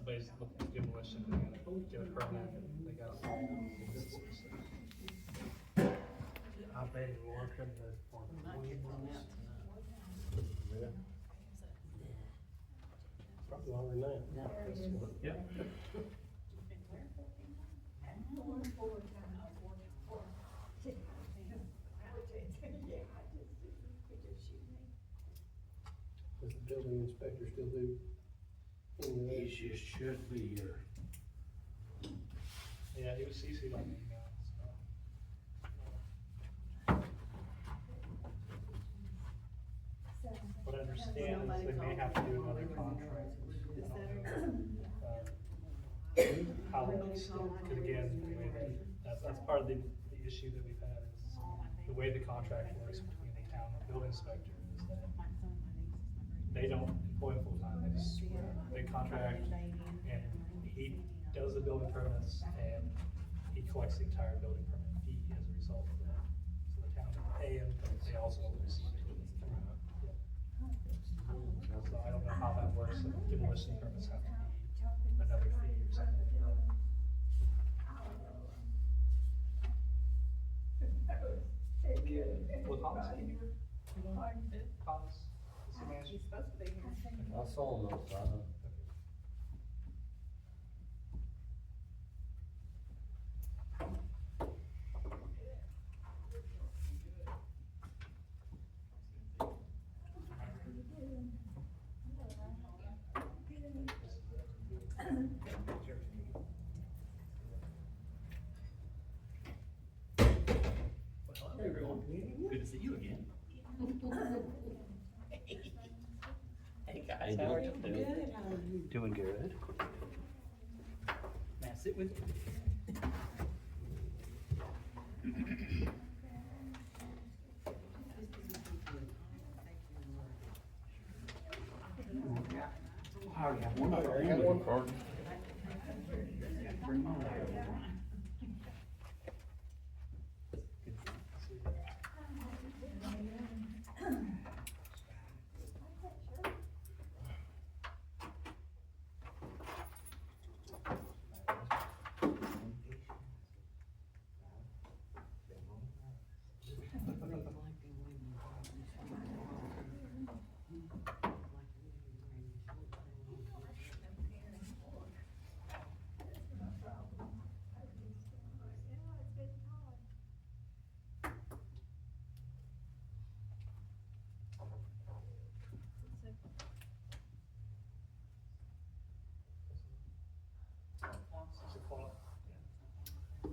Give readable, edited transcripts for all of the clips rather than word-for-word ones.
somebody's looking at demolition, they gotta get a permit, and they gotta. I bet you work in the, for the Williams. Yeah. Probably longer than that. Yep. Does the building inspector still do any of that? He just should be here. Yeah, he was CC'd on the email, so. What I understand is they may have to do another contract. How long, because again, that's part of the issue that we've had is the way the contract works between the town and the building inspector is that they don't employ him full-time, they contract, and he does the building permits, and he collects the entire building permit fee as a result of that. So the town doesn't pay him, but they also receive it. So I don't know how that works, if demolition permits have to be another fee or something like that. Well, Thomas came here. Thomas, is the manager? He's supposed to be here. I saw him outside. Hello, everyone. Good to see you again. Hey, guys, how are you doing? Doing good. May I sit with you? I already have one. I already got one. card. Bring mine over.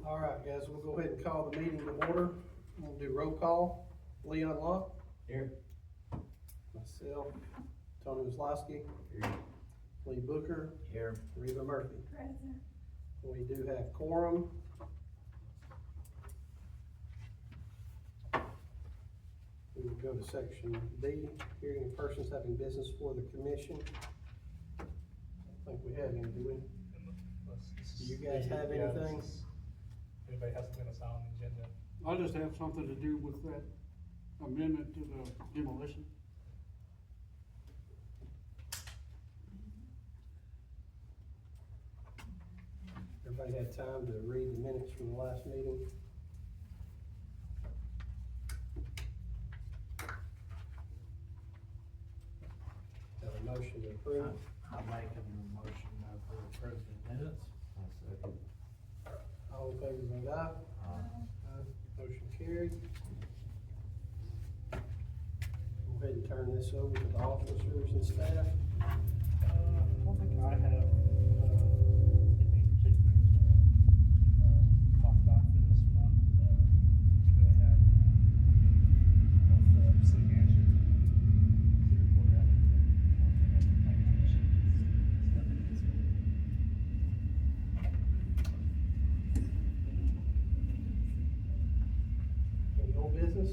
All right, guys, we'll go ahead and call the meeting to order. We'll do roll call. Leon Locke. Here. Myself, Tony Wazlowski. Here. Lee Booker. Here. Reba Murphy. We do have quorum. We will go to section B, hearing of persons having business for the commission. I don't think we have any, do we? Do you guys have anything? Anybody has something that's on the agenda? I just have something to do with that amendment to the demolition. Everybody had time to read the minutes from the last meeting? Have a motion to approve. I'm making a motion to approve the minutes. I second. All in favor, vote aye. Aye. Motion carried. Go ahead and turn this over to the officers and staff. I don't think I have, anything particular to, talk about for this month, really had, with, city manager, city recorder, I Any old business?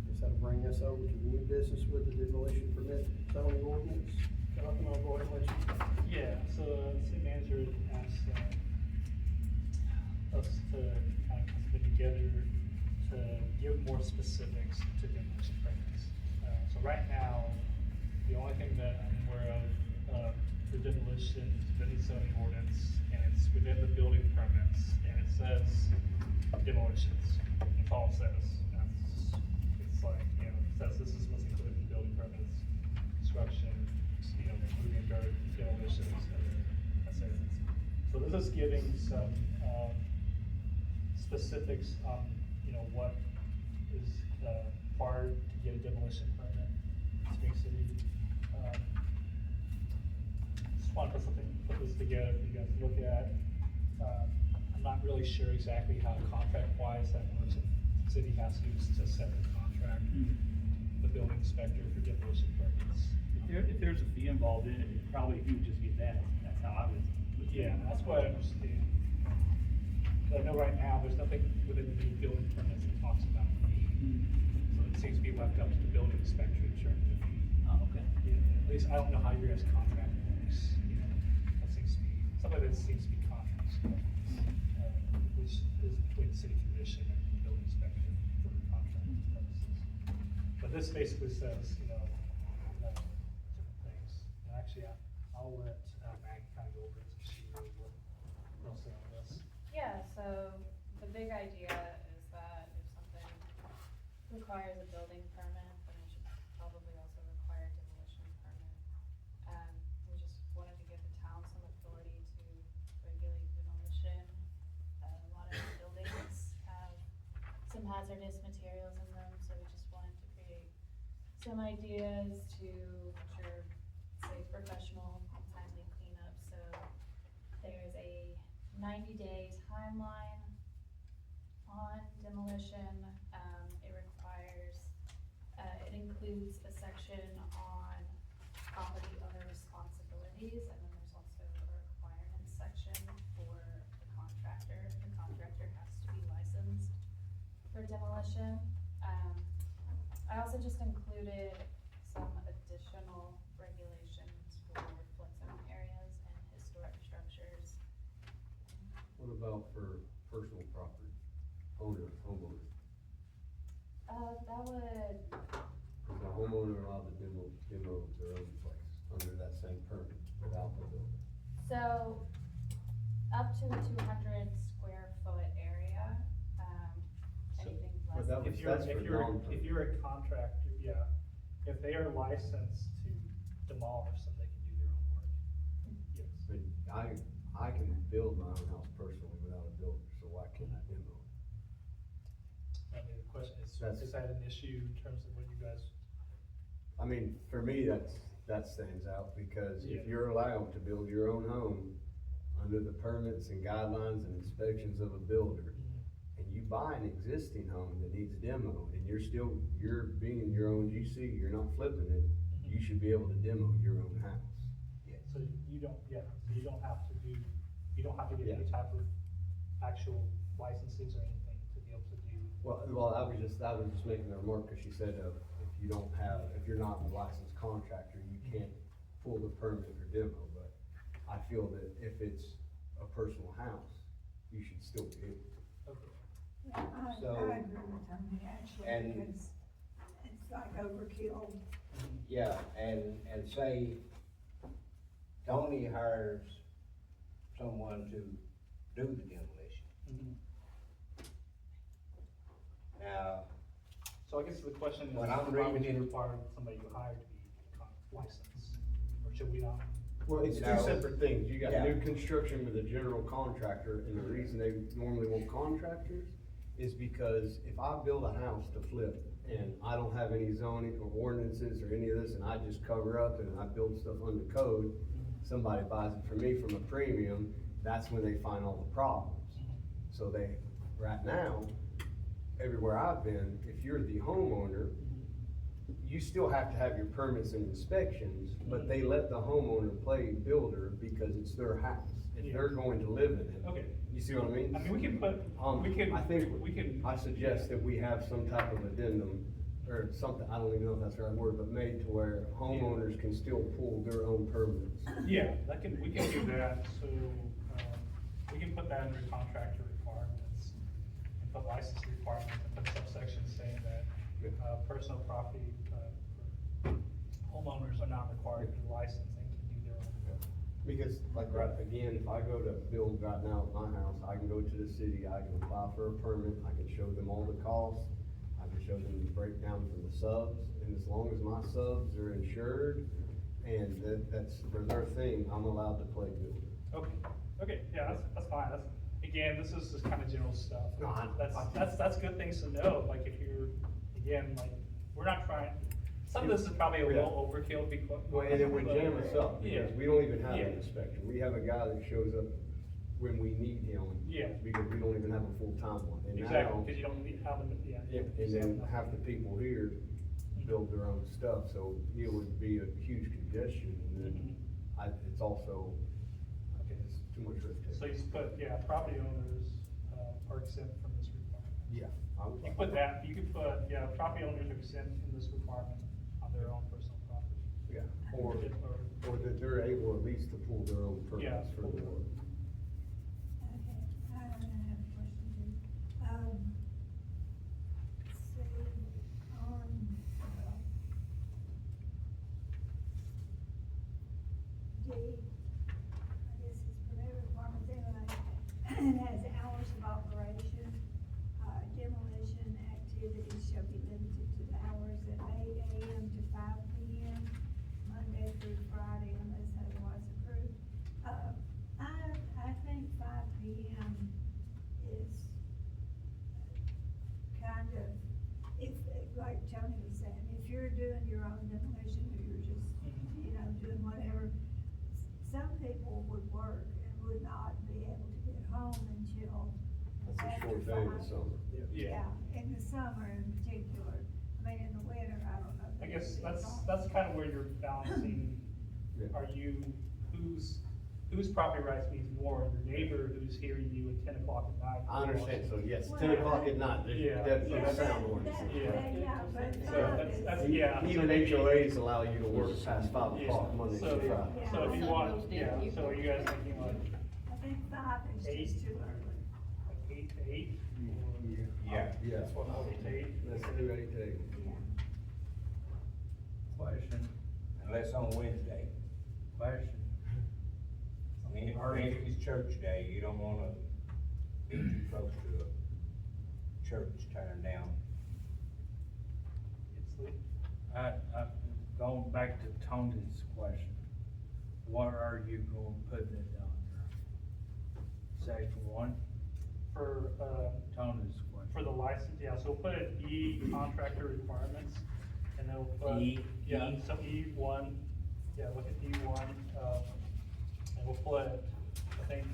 Guess that'll bring us over to the new business with the demolition permit zoning ordinance. Jonathan, I'll go ahead and let you. Yeah, so city manager asked us to kind of put together to give more specifics to demolition permits. So right now, within the building permits, and it says demolitions, that's all it says. It's like, you know, it says this is what's included in building permits, construction, you know, moving dirt, demolitions, that's it. So this is giving some, specifics on, you know, what is, required to get a demolition permit in Spring City. Just want to put this together for you guys to look at. I'm not really sure exactly how contract-wise that works. The city has to use a separate contract, the building inspector for demolition permits. If there's a fee involved in it, probably you would just get that, that's how I would. Yeah, that's what I understand. But I know right now, there's nothing within the new building permits that talks about fee. So it seems to be left up to the building inspector to determine the fee. Oh, okay. Yeah, at least I don't know how your guys' contract works, you know, that seems to be, some of it seems to be contract stuff, which is between the city commission and the building inspector for contract purposes. But this basically says, you know, different things. And actually, I'll let Maggie kind of go over it, so she really will say on this. Yeah, so the big idea is that if something requires a building permit, then it should probably also require a demolition permit. We just wanted to give the town some authority to regulate demolition. A lot of the buildings have some hazardous materials in them, so we just wanted to create some ideas to ensure safe, professional, and timely cleanup. So there's a 90-day timeline on demolition. It requires, it includes a section on property owner responsibilities, and then there's also a requirements section for the contractor. The contractor has to be licensed for demolition. I also just included some additional regulations for flood zone areas and historic structures. What about for personal property, homeowner? That would, Is a homeowner allowed to demo their own place under that same permit without the building? so, up to a 200 square foot area, anything but less. that was- If you're, that's for non-permit. if you're a contractor, yeah, if they are licensed to demolish, then they can do their own work. Yes. But I can build my own house personally without a builder, so why can't I demo it? I mean, the question is, That's- is that an issue in terms of what you guys? I mean, for me, that stands out, because Yeah. if you're allowed to build your own home under the permits and guidelines and inspections of a builder, and you buy an existing home that needs demo, and you're being your own GC, you're not flipping it, you should be able to demo your own house. So you don't, so you don't have to get any Yeah. type of actual licenses or anything to be able to do. Well, I was just making a remark, cause she said, if you're not a licensed contractor, you can't pull the permit for demo, but I feel that if it's a personal house, you should still be able to. Okay. So- I agree with Tony, actually, And- because it's like overkill. Yeah, and say Tony hires someone to do the demolition. Now, So I guess the question is, When I'm why would reading you it- require somebody you hire to be licensed? Or should we not? Well, it's two No. separate things. You got Yeah. new construction with a general contractor, and the reason they normally want contractors is because if I build a house to flip and I don't have any zoning or ordinances or any of this, and I just cover up and I build stuff under code, somebody buys it from me from a premium, that's when they find all the problems. So right now, everywhere I've been, if you're the homeowner, you still have to have your permits and inspections, but they let the homeowner play builder because it's their house, and they're going to live in it. Okay. You see what I mean? I mean, we can put, I think, we can. I suggest that we have some type of addendum, or something, I don't even know if that's the right word, but made to where homeowners can still pull their own permits. Yeah, we can do that, so, we can put that under contractor requirements, and put license requirements, and put subsections saying that, personal property, for homeowners are not required to be licensed and can do their own Because like right, again, if I go to build right now at my house, I can go to the city, I can apply for a permit, I can show them all the costs, I can show them the breakdown from the subs, and as long as my subs are insured, and that's for their thing, I'm allowed to play builder. Okay, yeah, that's fine, again, this is just kind of general stuff. No, That's good things to know, like if you're, again, like, we're not trying, some of this is probably a little overkill because. Well, and it would jam us up, Yeah. because we don't even have Yeah. an inspector, we have a guy that shows up when we need him. Yeah. Because we don't even have a full-time one, and Exactly, now, because you don't have them, yeah. and then half the people here build their own stuff, so it would be a huge congestion, and then it's also, it's too much red tape. So you just put, yeah, property owners, are exempt from this requirement. Yeah. You put that, you could put, yeah, property owners are exempt from this requirement on their own personal property. Yeah, or that they're able at least to pull their own Yeah. permits for the work. Okay, I have a question too. See, on, D, I guess it's permit requirements anyway, it has hours of operation. Demolition activities shall be limited to the hours at 8 AM to 5 PM, Monday through Friday unless otherwise approved. I think 5 PM is kind of, if, like Tony was saying, if you're doing your own demolition or you're just, you know, doing whatever, some people would work and would not be able to get home until That's a after short day in the 5. summer. Yeah, in the summer in particular, I mean, in the winter, I don't know. I guess that's kind of where you're balancing, Yeah. are you, whose property rights means more, your neighbor who's hearing you at 10 o'clock at night? I understand, so yes, Well, 10 o'clock at night, Yeah. that's Yeah, the sound ordinance. yeah, but So that's, yeah. Even HOAs allow you to work past 5 Yeah, o'clock Monday so- through Friday. Yeah. So if you want, yeah, so are you guys thinking like I think 5 is just too early. 8 to 8? Yeah. Yeah. That's what I'll take. Let's do 8 to 8. Yeah. Question, Unless on Wednesday. question. I mean, if it's church day, you don't wanna be too close to a church tearing down. It's Going back to Tony's question, what are you gonna put it down there? Section 1, for, Tony's question. for the license, yeah, so we'll put it E, contractor requirements, and then we'll put. E, Yeah, E. so E1, yeah, look at E1, and we'll put, I think,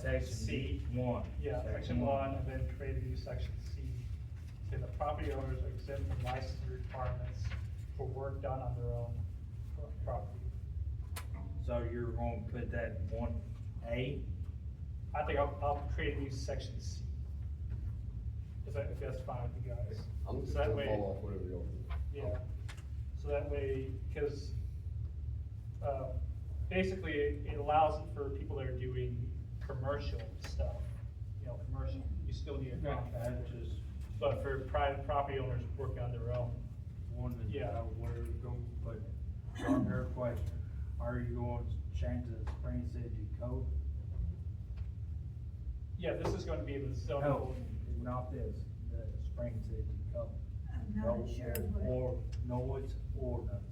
Section C. 1. Yeah, section 1, and then create a new section C. Say the property owners are exempt from license requirements for work done on their own property. So you're gonna put that 1A? I think I'll create a new section C. If that's fine with you guys. I'm just So that gonna way- fall off whatever y'all do. Yeah, so that way, because, basically, it allows for people that are doing commercial stuff, you know, commercial, you still need a contractor. That's just But for private property owners working on their own, wanted to Yeah. know where you're gonna put it. On her question, are you going to change the Spring City code? yeah, this is gonna be the zoning. No, not this, the Spring City code. I'm No, not sure what. Or, no, it's ordinance.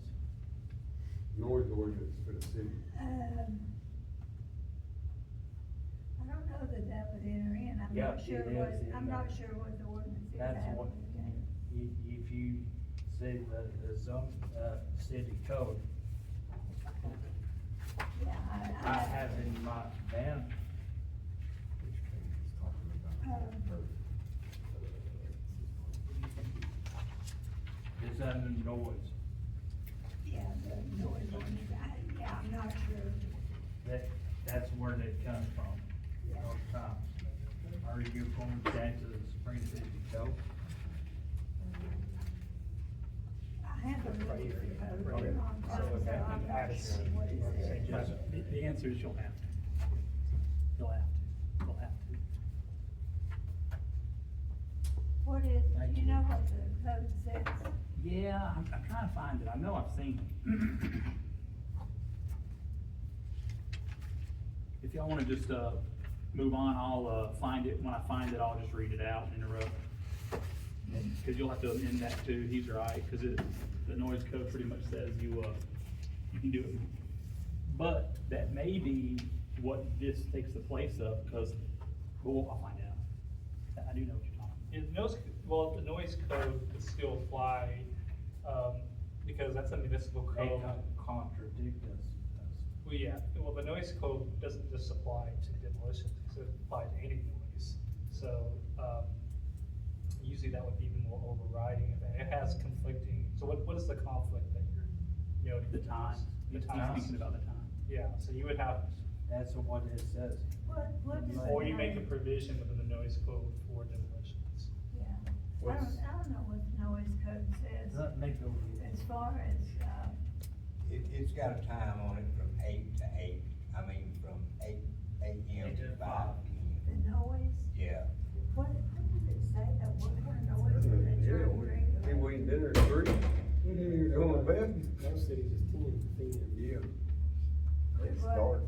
Noise ordinance for the city. I don't know that that would enter in, I'm Yeah, not sure it what, is in I'm there. not sure what the ordinance is. That's I haven't what, looked at it. if you see the zone, city code, Yeah, I have in my van, it's under noise. Yeah, the noise ordinance, yeah, I'm not sure. That's where that comes from, all the time. Are you going to change to the Spring City code? I haven't looked at the code Right in a here. long time, So so if I'm you not add a C, sure what it say says. just- the answer is you'll have to. You'll have to, you'll have to. What is, Thank do you you. know what the code says? Yeah, I'm trying to find it, I know I've seen it. If y'all wanna just, move on, I'll, find it, when I find it, I'll just read it out and interrupt. Cause you'll have to amend that too, he's right, cause the noise code pretty much says you can do it. But that may be what this takes the place of, because, well, I'll find out. I do know what you're talking about. The noise code could still apply, because that's a municipal They code. contradict us. Well, yeah, well, the noise code doesn't just apply to demolitions, it applies to any noise. So, usually that would be more overriding, if it has conflicting, so what is the conflict that you're noting? The time, The he's time. thinking about the time. Yeah, so you would have, That's what it says. What does or it you make a have? provision within the noise code for demolitions. Yeah, I don't know what the noise code says, Let me go get it. as far as, It's got a time on it from 8 to 8, from 8 AM to 5 PM. the noise, Yeah. what does it say, that what kind of noise is it? Yeah, people eating dinner at 3, going to bed. Most cities is 10 p.m. Yeah. It's What? dark.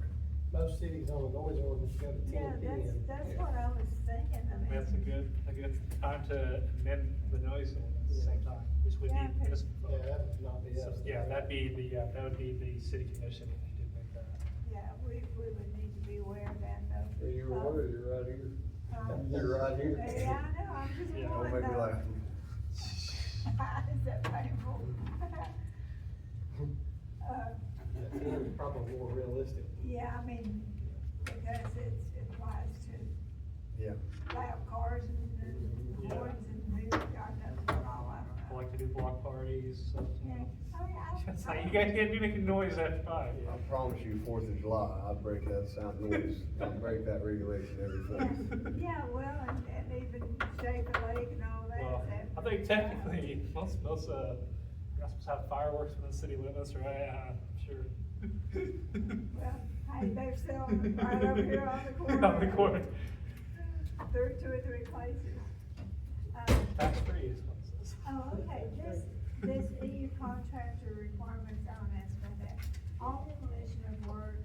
Most cities on the noise ordinance go to Yeah, 10 p.m. that's what I was thinking, I mean. That's a good time to amend the noise ordinance at the same time, which would Yeah, be 'cause- municipal Yeah, code. that would not be So, us. yeah, that would be the city commission if you did make that. Yeah, we would need to be aware of that though. You're right here. Um, You're right here. Yeah, I know, I'm just Yeah, Don't wondering. make me laugh. Is that painful? Yeah, 10 is probably more realistic. Yeah, I mean, because it applies to Yeah. loud cars and Yeah. horns and who, God knows what all, I don't know. Like to do block parties, so. Yeah, I mean, It's like, you guys can't be making noise after 5. I promise you, 4th of July, I break that sound noise, I break that regulation every 4th. Yeah, well, and even shake the leg and all that. Well, I think technically, most, you're not supposed to have fireworks within city limits, right? I'm sure. Well, hey, they're selling right over here on the corner. On the corner. There are 2 or 3 places. Tax free is what it says. Oh, okay, this EU contractor requirements, I don't ask about that. All demolition of work,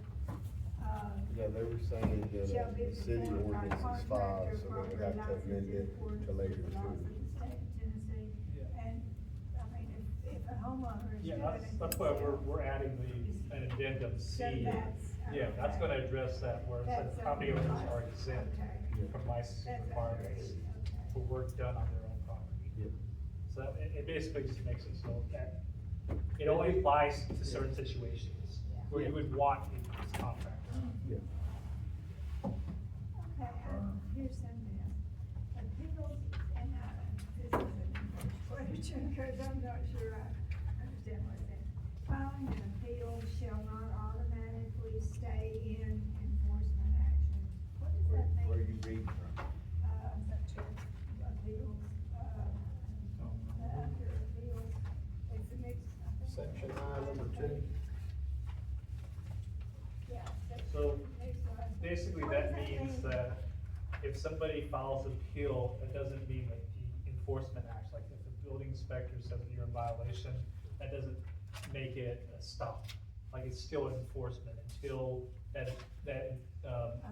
Yeah, they were saying shall that be the city performed by ordinance is 5, contractor so we properly would have to licensed amend in it accordance to with later the laws of too. the state of Tennessee. Yeah. And, I mean, if a homeowner is Yeah, doing it. that's why we're adding an addendum So C. that's, Yeah, that's okay. gonna address that, where it says That's property okay. owners are exempt Okay. from licensing That's requirements okay. for work done on their own property. Yeah. So it basically just makes it so that it only applies to certain situations where you would want a contractor. Yeah. Okay, here's something else. Appeals, and, this is a question, cause I'm not sure I understand what it says. Filing an appeal shall not automatically stay in enforcement action. What does that mean? Where you read from? Appeals, under appeals, it's a mix, I think. Section 9, number 2. Yeah. So, Next one. basically, What that does means mean? that if somebody files appeal, that doesn't mean that the enforcement act, like if the building inspector says that you're in violation, that doesn't make it a stop. Like, it's still enforcement until that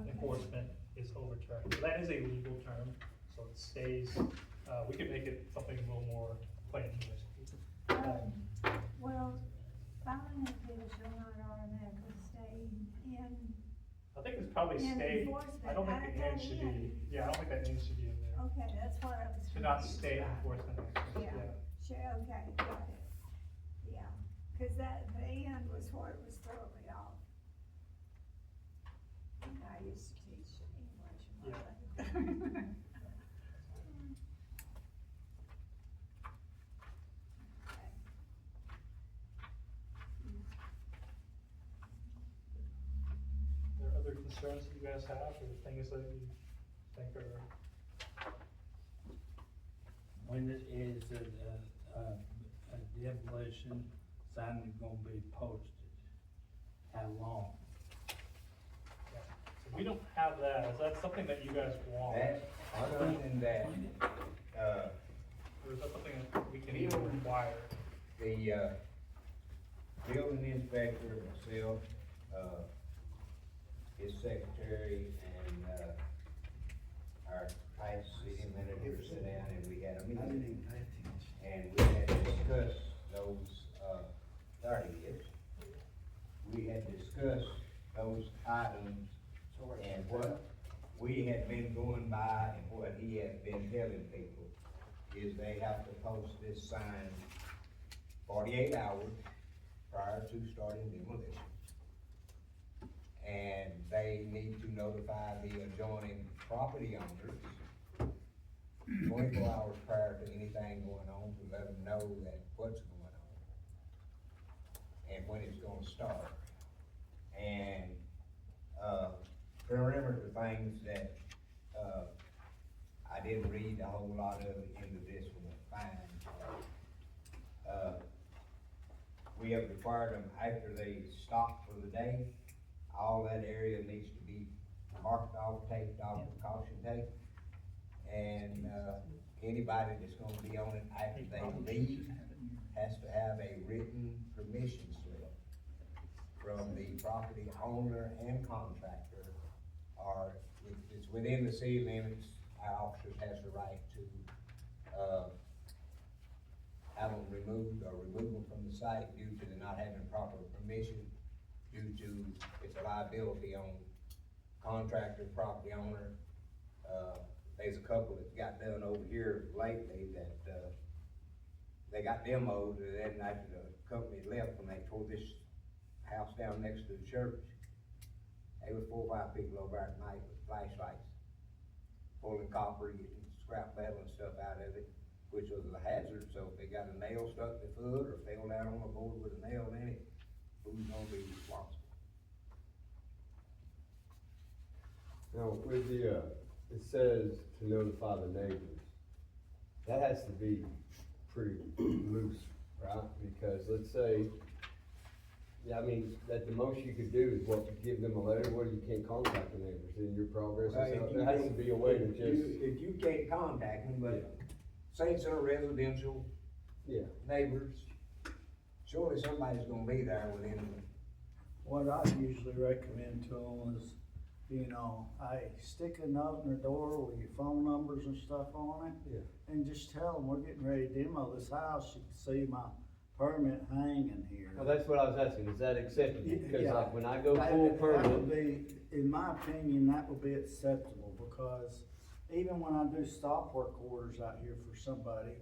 enforcement is overturned. So that is a legal term, so it stays, we could make it something a little more plain English. Well, filing an appeal shall not automatically stay in. I think it's probably In stay, enforcement, I don't think the I end should got be, in. yeah, I don't think that end should be in there. Okay, that's what I was. Should not confused stay about. enforcement action, Yeah, yeah. sure, okay, got it. Yeah, cause the end was what was throwing me off. I used to teach English in my life. Are there other concerns that you guys have, or things that you think are, When it is a demolition sign is gonna be posted? How long? yeah. So we don't have that, is that something that you guys want? That's something that, Or is that something that we can even require? the, building inspector, myself, his secretary and, our tight city manager sit down and we had a meeting. And we had discussed those, there he is. We had discussed those items and what we had been going by and what he had been telling people is they have to post this sign 48 hours prior to starting demolition. And they need to notify the adjoining property owners 24 hours prior to anything going on to let them know that what's going on and when it's gonna start. And, remember the things that, I didn't read a whole lot of it into this one, fine. We have required them after they stop for the day, all that area needs to be marked off, taped off with caution tape. And, anybody that's gonna be on it after they leave has to have a written permission slip from the property owner and contractor, or if it's within the city limits, our officers has the right to, have them removed or remove them from the site due to the not having proper permission, due to it's a liability on contractor, property owner. There's a couple that got done over here lately that, they got demoed, and then after the company left, when they tore this house down next to the church, there was 4 or 5 people over there at night with flashlights, pulling copper, getting scrap metal and stuff out of it, which was a hazard. So if they got a nail stuck in the foot or fell down on a board with a nail in it, who's gonna be responsible? Now, with the, it says to notify the neighbors. That has to be pretty loose, right? Because let's say, yeah, I mean, that the most you could do is what, give them a letter where you can't contact the neighbors in your progress. Well, if you There has to can't- be a way to if just, If you can't contact them, but say it's in a residential yeah. neighbors, surely somebody's gonna be there within, What I usually recommend to them is, you know, hey, stick a note in their door with your phone numbers and stuff on it. Yeah. And just tell them, we're getting ready to demo this house, you can see my permit hanging here. Well, that's what I was asking, is that acceptable? Because Yeah. like when I go That- full that would permit, be, in my opinion, that would be acceptable, because even when I do stop work orders out here for somebody,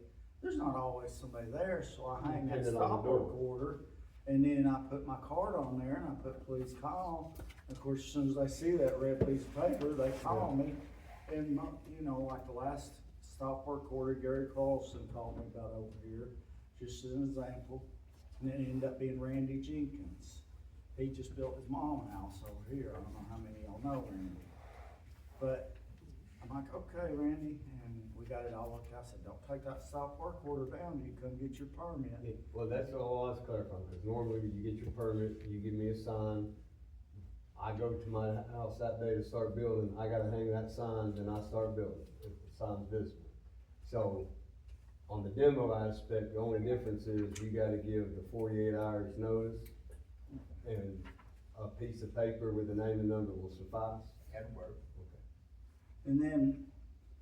there's not always somebody there, so I hang that Depending on the stop work door. order, and then I put my card on there, and I put please call. Of course, as soon as they see that red piece of paper, they call me, and, you know, like the last stop work order, Gary Carlson called me about over here, just as an example, and then it ended up being Randy Jenkins. He just built his mom's house over here, I don't know how many of y'all know Randy. But I'm like, okay, Randy, and we got it all looked out. I said, don't take that stop work order down, you come get your permit. well, that's all I was clarifying, because normally you get your permit, you give me a sign. I go to my house that day to start building, I gotta hang that sign, then I start building, if the sign's visible. So, on the demo aspect, the only difference is you gotta give the 48 hours notice, and a piece of paper with the name and number will suffice. that'd work. Okay. And then,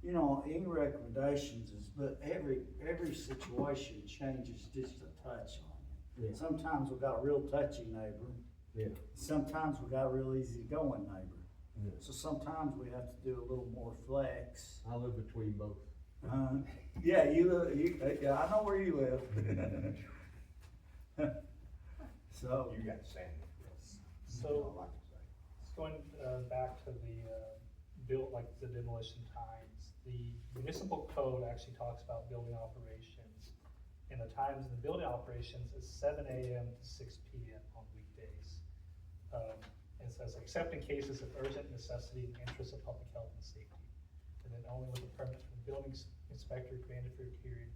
you know, any recommendations is, but every situation changes just a touch on it. Yeah. Sometimes we got a real touchy neighbor, Yeah. sometimes we got a real easygoing neighbor. Yeah. So sometimes we have to do a little more flex. I live between both. Yeah, yeah, I know where you live. So, You got Sandy. So, That's all I can say. going, back to the, like the demolition times, the municipal code actually talks about building operations. And the times in the building operations is 7 AM to 6 PM on weekdays. And it says, except in cases of urgent necessity and interest of public health and safety. And then only with a permit from the building inspector granted for a period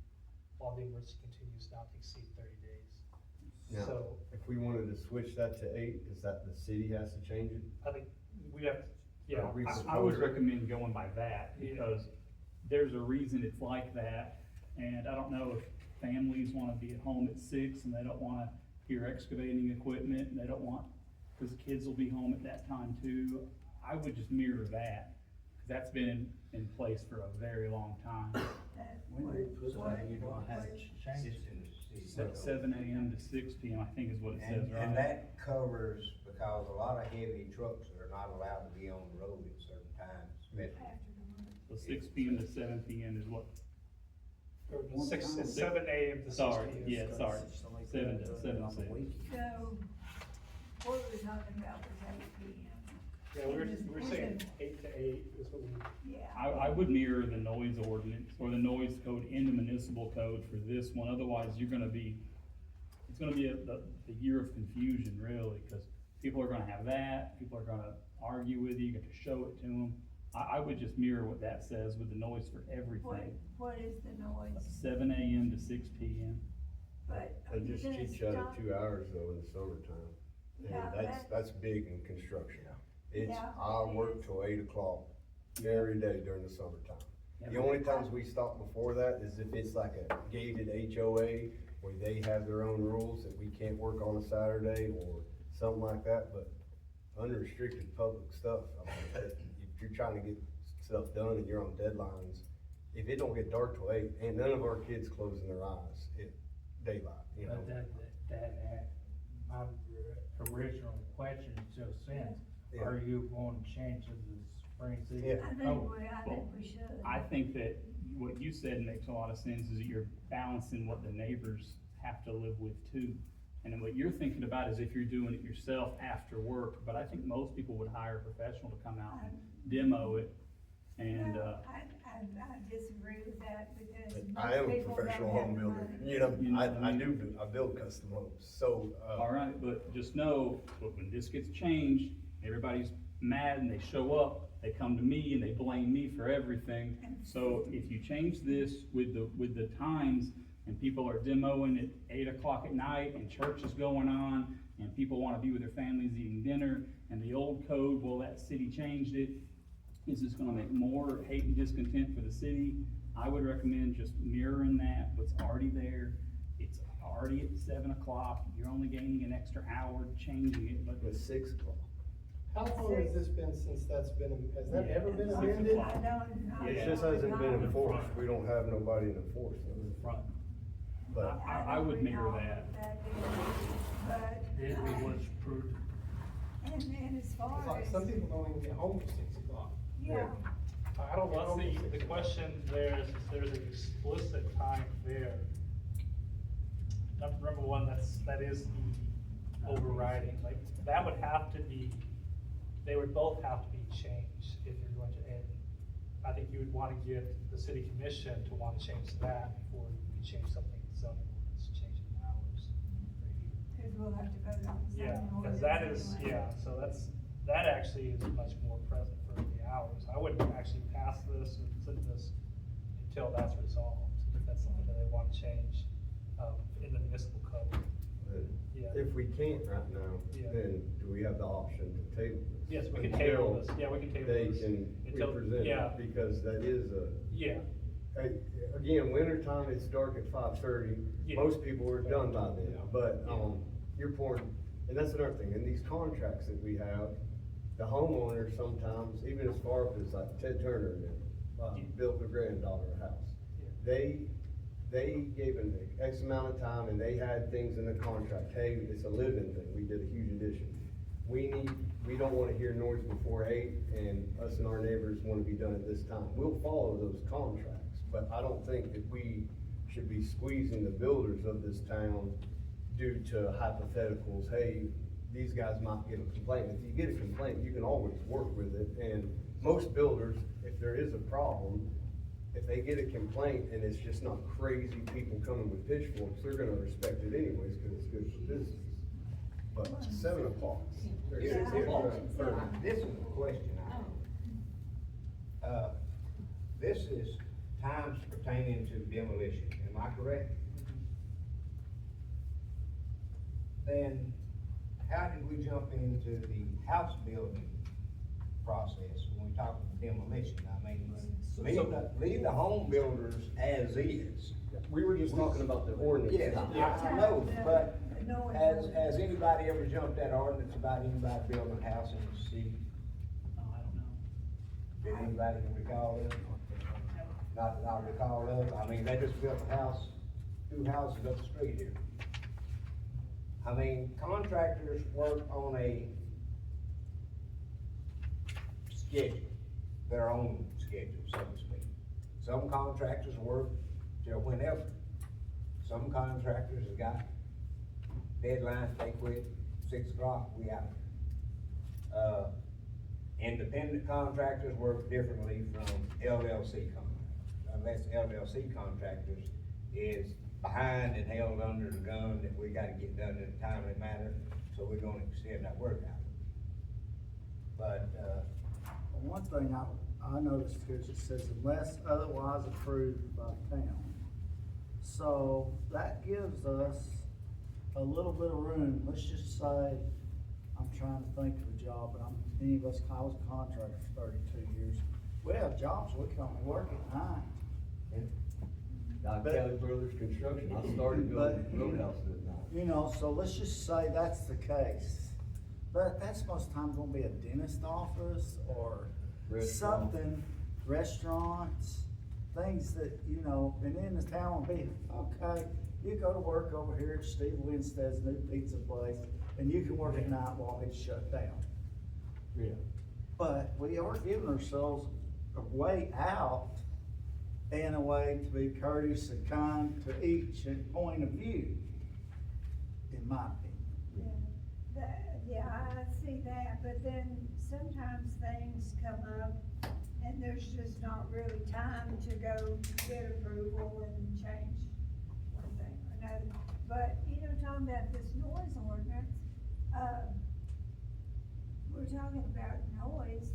while the emergency continues not to exceed 30 days. Now, So, if we wanted to switch that to 8, is that the city has to change it? I think we have, yeah. Or we I would recommend going by that, because there's a reason it's like that, and I don't know if families wanna be at home at 6 and they don't wanna hear excavating equipment, and they don't want cause the kids will be home at that time too. I would just mirror that, cause that's been in place for a very long time. That When they put that, you don't have what- to change it. Seven AM to six PM, I think is what it says, And right? that covers, because a lot of heavy trucks are not allowed to be on the road at certain times, especially. After the month. So 6 PM to 7 PM is what, Or One six, time. 7 AM to 6 Sorry, PM. yeah, sorry. So they Seven put to it seven on the to weekend. So, what we were talking about was 8 p.m. Yeah, we were saying 8 to 8 is what we. Yeah. I would mirror the noise ordinance or the noise code in the municipal code for this one, otherwise it's gonna be the year of confusion, really, cause people are gonna have that, people are gonna argue with you, get to show it to them. I would just mirror what that says with the noise for everything, What is the noise? 7 AM to 6 PM. But are They you just gonna cheat you out stop? of 2 hours though in the summertime. And Yeah, that's big in construction. It's, Yeah, I it work is. till 8 o'clock every day during the summertime. Yeah. The only times we stop before that is if it's like a gated HOA where they have their own rules that we can't work on a Saturday or something like that, but unrestricted public stuff, I mean, if you're trying to get stuff done and you're on deadlines, if it don't get dark till 8, and none of our kids closing their eyes at daylight, you know? My original question still stands, Yeah. are you going to change to the spring season? Yeah. I think we should. I think that what you said makes a lot of sense, is that you're balancing what the neighbors have to live with too. And then what you're thinking about is if you're doing it yourself after work, but I think most people would hire a professional to come out and demo it. And, No, I disagree with that because. I am most a people professional don't have home the builder, money. you know, You know what I I mean? I build custom homes, so, all right, but just know, but when this gets changed, everybody's mad and they show up, they come to me and they blame me for everything. So if you change this with the times, and people are demoing at 8 o'clock at night, and church is going on, and people wanna be with their families eating dinner, and the old code, well, that city changed it, is this gonna make more hate and discontent for the city? I would recommend just mirroring that, what's already there. It's already at 7 o'clock, you're only gaining an extra hour changing it, but it's 6 o'clock. How long has this been since that's been, has that Yeah, ever been it's amended? I don't. It just hasn't been enforced, we don't have nobody to enforce it, Front, but I would mirror that. But, it was approved. and as far It's like, as, some people don't even get home till 6 o'clock. yeah, I don't know, the question there is there's an explicit time there. Number one, that is the overriding, like, that would have to be, they would both have to be changed if you're going to, and I think you would wanna get the city commission to wanna change that before you change something in zoning ordinance, changing the hours. cause we'll have to vote on the Yeah, zoning cause that is, ordinance anyway. yeah, so that actually is much more present for the hours. I wouldn't actually pass this or consider this until that's resolved, if that's something that they wanna change, in the municipal code. Yeah. if we can't right now, Yeah. then do we have the option to table this? Yes, we can table Until this, yeah, we can table They this. can Until- represent yeah. it, because that is Yeah, again, wintertime, it's dark at 5:30, Yeah. most people are done by then, Yeah. but, Yeah. your point, and that's another thing, in these contracts that we have, the homeowner sometimes, even as far up as like Ted Turner and them, Yeah. built their granddaughter a house. Yeah. They gave an X amount of time and they had things in the contract, hey, it's a living thing, we did a huge addition. We don't wanna hear noise before 8, and us and our neighbors wanna be done at this time. We'll follow those contracts, but I don't think that we should be squeezing the builders of this town due to hypotheticals, hey, these guys might get a complaint. If you get a complaint, you can always work with it, and most builders, if there is a problem, if they get a complaint and it's just not crazy people coming with pitchforks, they're gonna respect it anyways, cause it's good for business. But 7 o'clock, or 6 o'clock, This is a question I have. This is times pertaining to demolition, am I correct? Then how did we jump into the house building process when we talk about demolition? I mean, leave the home builders as is. we were just talking about the ordinance. Yes, I know, but noise. Has anybody ever jumped that ordinance about anybody building a house in the city? Oh, I don't know. Did anybody recall that? Not that I recall of, I mean, they just built a house, 2 houses up the street here. I mean, contractors work on a schedule, their own schedule, so to speak. Some contractors work till whenever. Some contractors have got deadlines, they quit 6 o'clock, we out. Independent contractors work differently from LLC contractors. Unless LLC contractors is behind and held under the gun that we gotta get done in a timely manner, so we're gonna extend that work out. But, One thing I noticed here, it says unless otherwise approved by town. So that gives us a little bit of room, let's just say, I'm trying to think of a job, but any of us, I was a contractor for 32 years. We have jobs, we can only work at night. Like But- Kelly Brothers Construction, I started building roadhouses at night. You know, so let's just say that's the case. But that's most of the time gonna be a dentist office or Restaurant. something, restaurants, things that, you know, and then the town will be, okay, you go to work over here at Steve Winstead's new pizza place, and you can work at night while it's shut down. Yeah. But we are giving ourselves a way out and a way to be courteous and kind to each point of view, in my opinion. Yeah, I see that, but then sometimes things come up and there's just not really time to go get approval and change one thing or another. But, you know, talking about this noise ordinance, we're talking about noise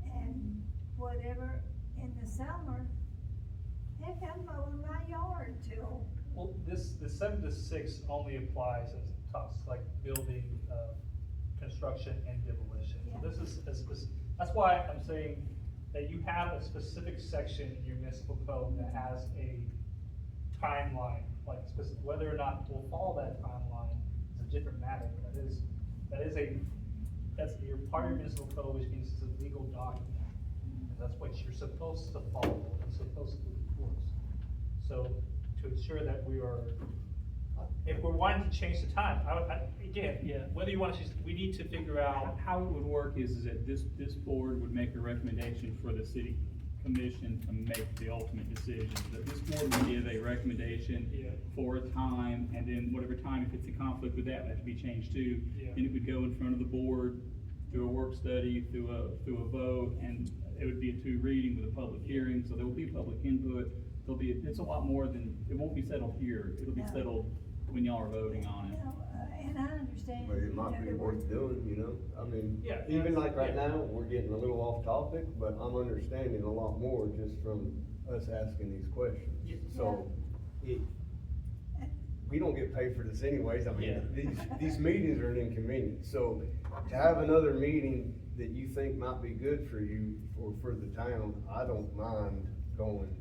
and whatever in the summer, heck, I'm mowing my yard till, Well, the 7 to 6 only applies as talks like building, construction and demolition. Yeah. This is, that's why I'm saying that you have a specific section in your municipal code that has a timeline, like whether or not we'll follow that timeline is a different matter. That's your part of your municipal code, which means it's a legal document. And that's what you're supposed to follow and supposed to enforce. So to ensure that we are, if we're wanting to change the time, Yeah. whether you want to change, we need to figure out. How it would work is that this board would make a recommendation for the city commission to make the ultimate decision. That this board would give a recommendation Yeah. for a time, and then whatever time, if it's in conflict with that, would have to be changed too. Yeah. Then it would go in front of the board, through a work study, through a vote, and it would be a 2 reading with a public hearing, so there will be public input. It's a lot more than, it won't be settled here, it'll be No. settled when y'all are voting on you it. know, and I understand. But it might you know, be that worth doing, you know, I mean, Yeah, even like right yeah. now, we're getting a little off topic, but I'm understanding a lot more just from us asking these questions. Yeah. So, we don't get paid for this anyways, I Yeah. mean, these meetings are an inconvenience, so to have another meeting that you think might be good for you or for the town, I don't mind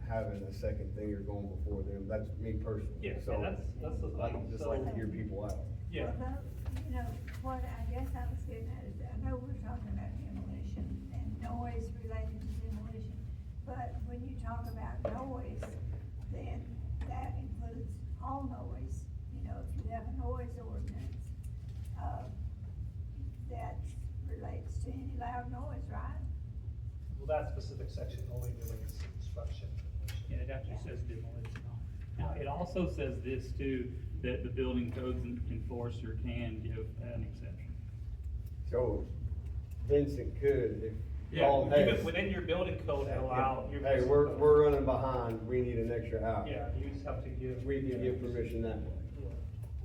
having a second thing or going before them, that's me personally. Yeah, So, that's the I thing, just so- like to hear people out. Yeah. Well, you know, what I guess I was getting at is, I know we're talking about demolition and noise related to demolition, but when you talk about noise, then that includes all noise. You know, if you have a noise ordinance, that relates to any loud noise, right? Well, that specific section only relates to construction. Yeah, it actually says demolition on it. Now, it also says this too, that the building codes enforcer can give an exception. So Vincent could, if Yeah, Paul even has, within your building code allow. your hey, municipal we're code. running behind, we need an extra hour. Yeah, you just have to give. We can give permission that way.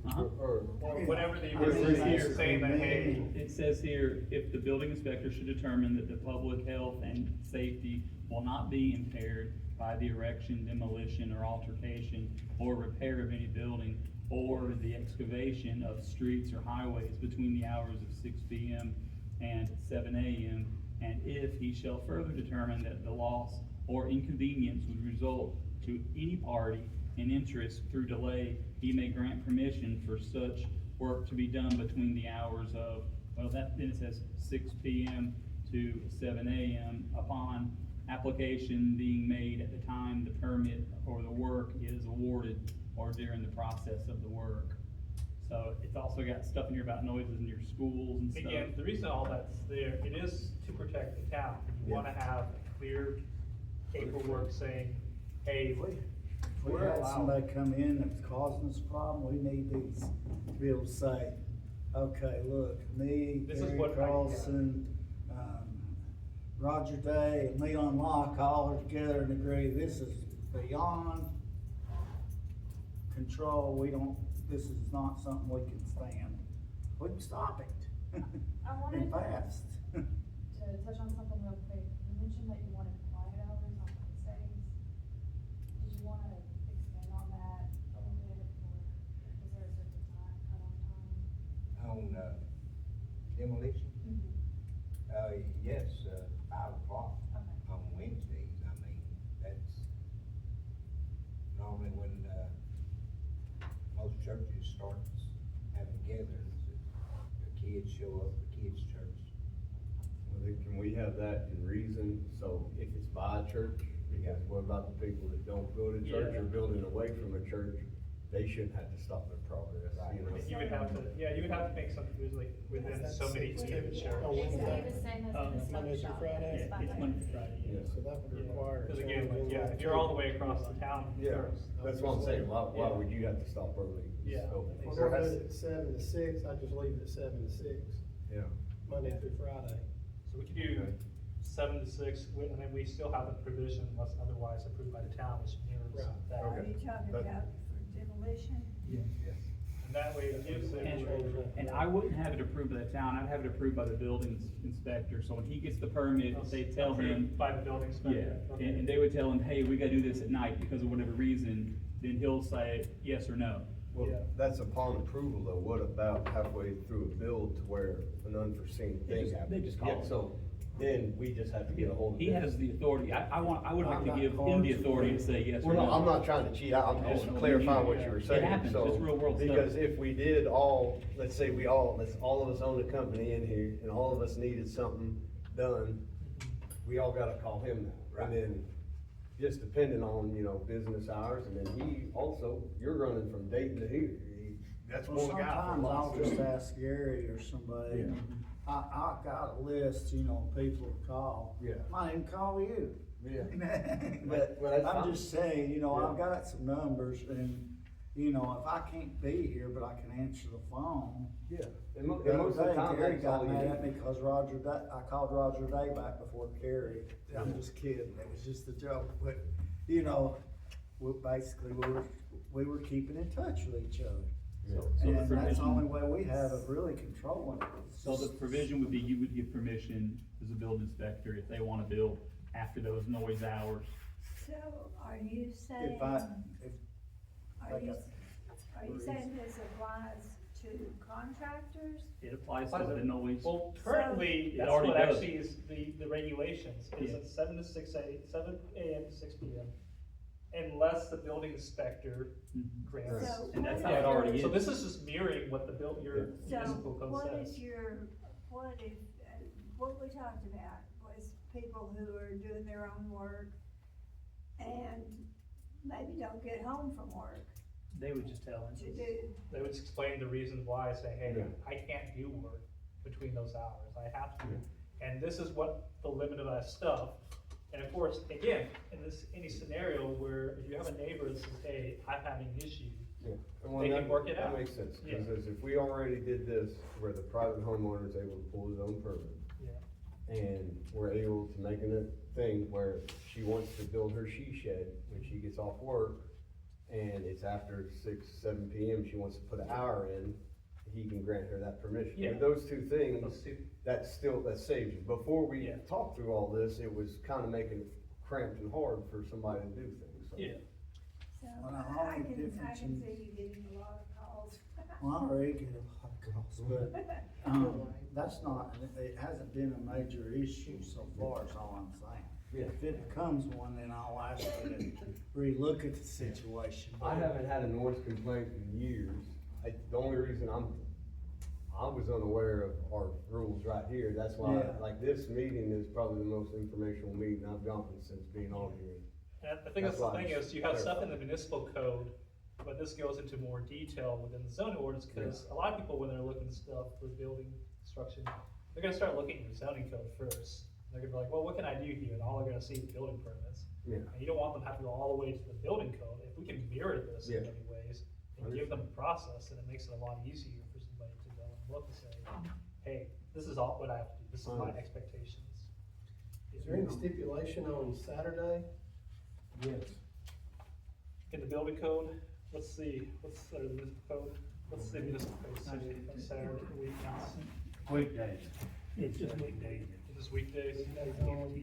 Uh-huh. Or, Or whatever the Yeah, ordinance is here basically, saying that, hey, It says here, if the building inspector should determine that the public health and safety will not be impaired by the erection, demolition, or altercation, or repair of any building, or the excavation of streets or highways between the hours of 6 p.m. and 7 a.m., and if he shall further determine that the loss or inconvenience would result to any party and interest through delay, he may grant permission for such work to be done between the hours of, well, then it says 6 PM to 7 AM upon application being made at the time the permit or the work is awarded or during the process of the work. So it's also got stuff in here about noises in your schools and stuff. Again, the reason all that's there, it is to protect the town. You wanna have clear paperwork saying, hey, If we had somebody come in that was causing us a problem, we need these to be able to say, okay, look, me, This is Gary what I- Carlson, Roger Day, and Leon Locke all are together and agree, this is beyond control, this is not something we can stand. We can stop it. I wanted And fast. to touch on something real quick. You mentioned that you wanted quiet hours on Wednesdays. Did you wanna expand on that a little bit, or is there a certain time, cut-off time? On, demolition, yes, 5 o'clock Okay. on Wednesdays, I mean, that's normally when, most churches start having gatherings, the kids show up, the kids' church. Well, then can we have that in reason, so if it's by a church, because what about the people that don't go to church or building away from a church, they shouldn't have to stop their progress, you know? You would have to, you would have to make something, there's like, within so many feet of the church. Oh, It's Wednesday. the same as Oh, the stop Monday through shop. Friday? It's Yeah, by it's the- Monday through Friday, yeah. Yeah. So that would require. Cause again, someone yeah, to- if you're all the way across the town, Yeah, first. that's what I'm saying, why would you have to stop early? Yeah. So, If there we're gonna has- do it at 7 to 6, I just leave it at 7 to 6, Yeah. Monday through Friday. So we could do 7 to 6, and then we still have the provision unless otherwise approved by the town, which mirrors Right. that. Are you talking But- about for demolition? Yes. And that way it gives them. And I wouldn't have it approved by the town, I'd have it approved by the building inspector, so when he gets the permit, they tell him. By the building inspector. Yeah, Okay. and they would tell him, hey, we gotta do this at night because of whatever reason, then he'll say yes or no. Well, Yeah. that's upon approval though, what about halfway through a build to where an unforeseen They thing just- happens? they just call Yeah, it. so then we just have to get a hold of He them. has the authority, I would like I've to got give him cards the for authority to it. say yes or Well, no. no, I'm not trying to cheat, I'm just Oh, clarifying what you yeah. were It saying. happens. So, It's real world stuff. because if we did all, let's say let's all of us own a company in here, and all of us needed something done, we all gotta call him now. And then, just depending on, business hours, and then you're running from Dayton to here. That's Well, one guy. for sometimes I'll lots of- just ask Gary or somebody, Yeah. I got a list, people to call. Yeah. Might even call you. Yeah. But Well, that's I'm fine. just saying, Yeah. I've got some numbers and, if I can't be here, but I can answer the phone. Yeah, and most The of other the day, time, Gary that's all got you mad need. at me because I called Roger Day back before Gary. I'm just kidding, it was just a joke, but, basically, we were keeping in touch with each other. Yeah. So the And that's the provision- only way we have of really controlling it. It's So the just- provision would be you would give permission as a building inspector if they wanna build after those noise hours. So are you saying, If I, if, are you, like are you saying this applies to contractors? It applies to the noise. Well, currently, It that's already what does. actually is the regulations, is Yeah. at 7 to 6 7 AM to 6 PM. Unless the building inspector Mhm. grants. So And that's what how it if already your- is. So this is just mirroring what your So municipal code what says. if what we talked about was people who are doing their own work and maybe don't get home from work They would just tell him. to do, They would explain the reason why, say, hey, Yeah. I can't do work between those hours, I have to. And this is what the limit of that stuff, and of course, again, in any scenario where if you have a neighbor that says, hey, I'm having issues, Yeah. And well, They can that- work it out. That makes sense, Yeah. because if we already did this where the private homeowner is able to pull his own permit, yeah. and we're able to make it a thing where she wants to build her she shed when she gets off work, and it's after 6, 7 PM, she wants to put an hour in, he can grant her that permission. Yeah. With those two things, Those two- that saves you. Before we Yeah. talked through all this, it was kind of making it cramped and hard for somebody to do things, so. Yeah. so Well, now, I only can difference see in- you getting a lot of calls. well, I already get a lot of calls, but, that's not, it hasn't been a major issue so far, is all I'm saying. If it becomes one, then I'll ask you to relook at the situation. I haven't had a noise complaint in years. The only reason I was unaware of our rules right here. That's why, Yeah. like, this meeting is probably the most informational meeting I've gotten since being on here. And I think that's the why I thing just is, you have stuff in clarified. the municipal code, but this goes into more detail within the zoning ordinance, cause a lot of people, when they're looking stuff for building construction, they're gonna start looking at your zoning code first. They're gonna be like, well, what can I do here? And all they're gonna see is building permits. Yeah. And you don't want them to have to go all the way to the building code. If we can mirror this in Yeah. many ways and give them a process, then it makes it a lot easier for somebody to go and look and say, hey, this is all what I have to do. This is my expectations. Is there any stipulation on Saturday? Yes. In the building code, what's the municipal code? What's the municipal code say on Saturday, weekends? Weekdays. It's just weekdays. Just weekdays? I don't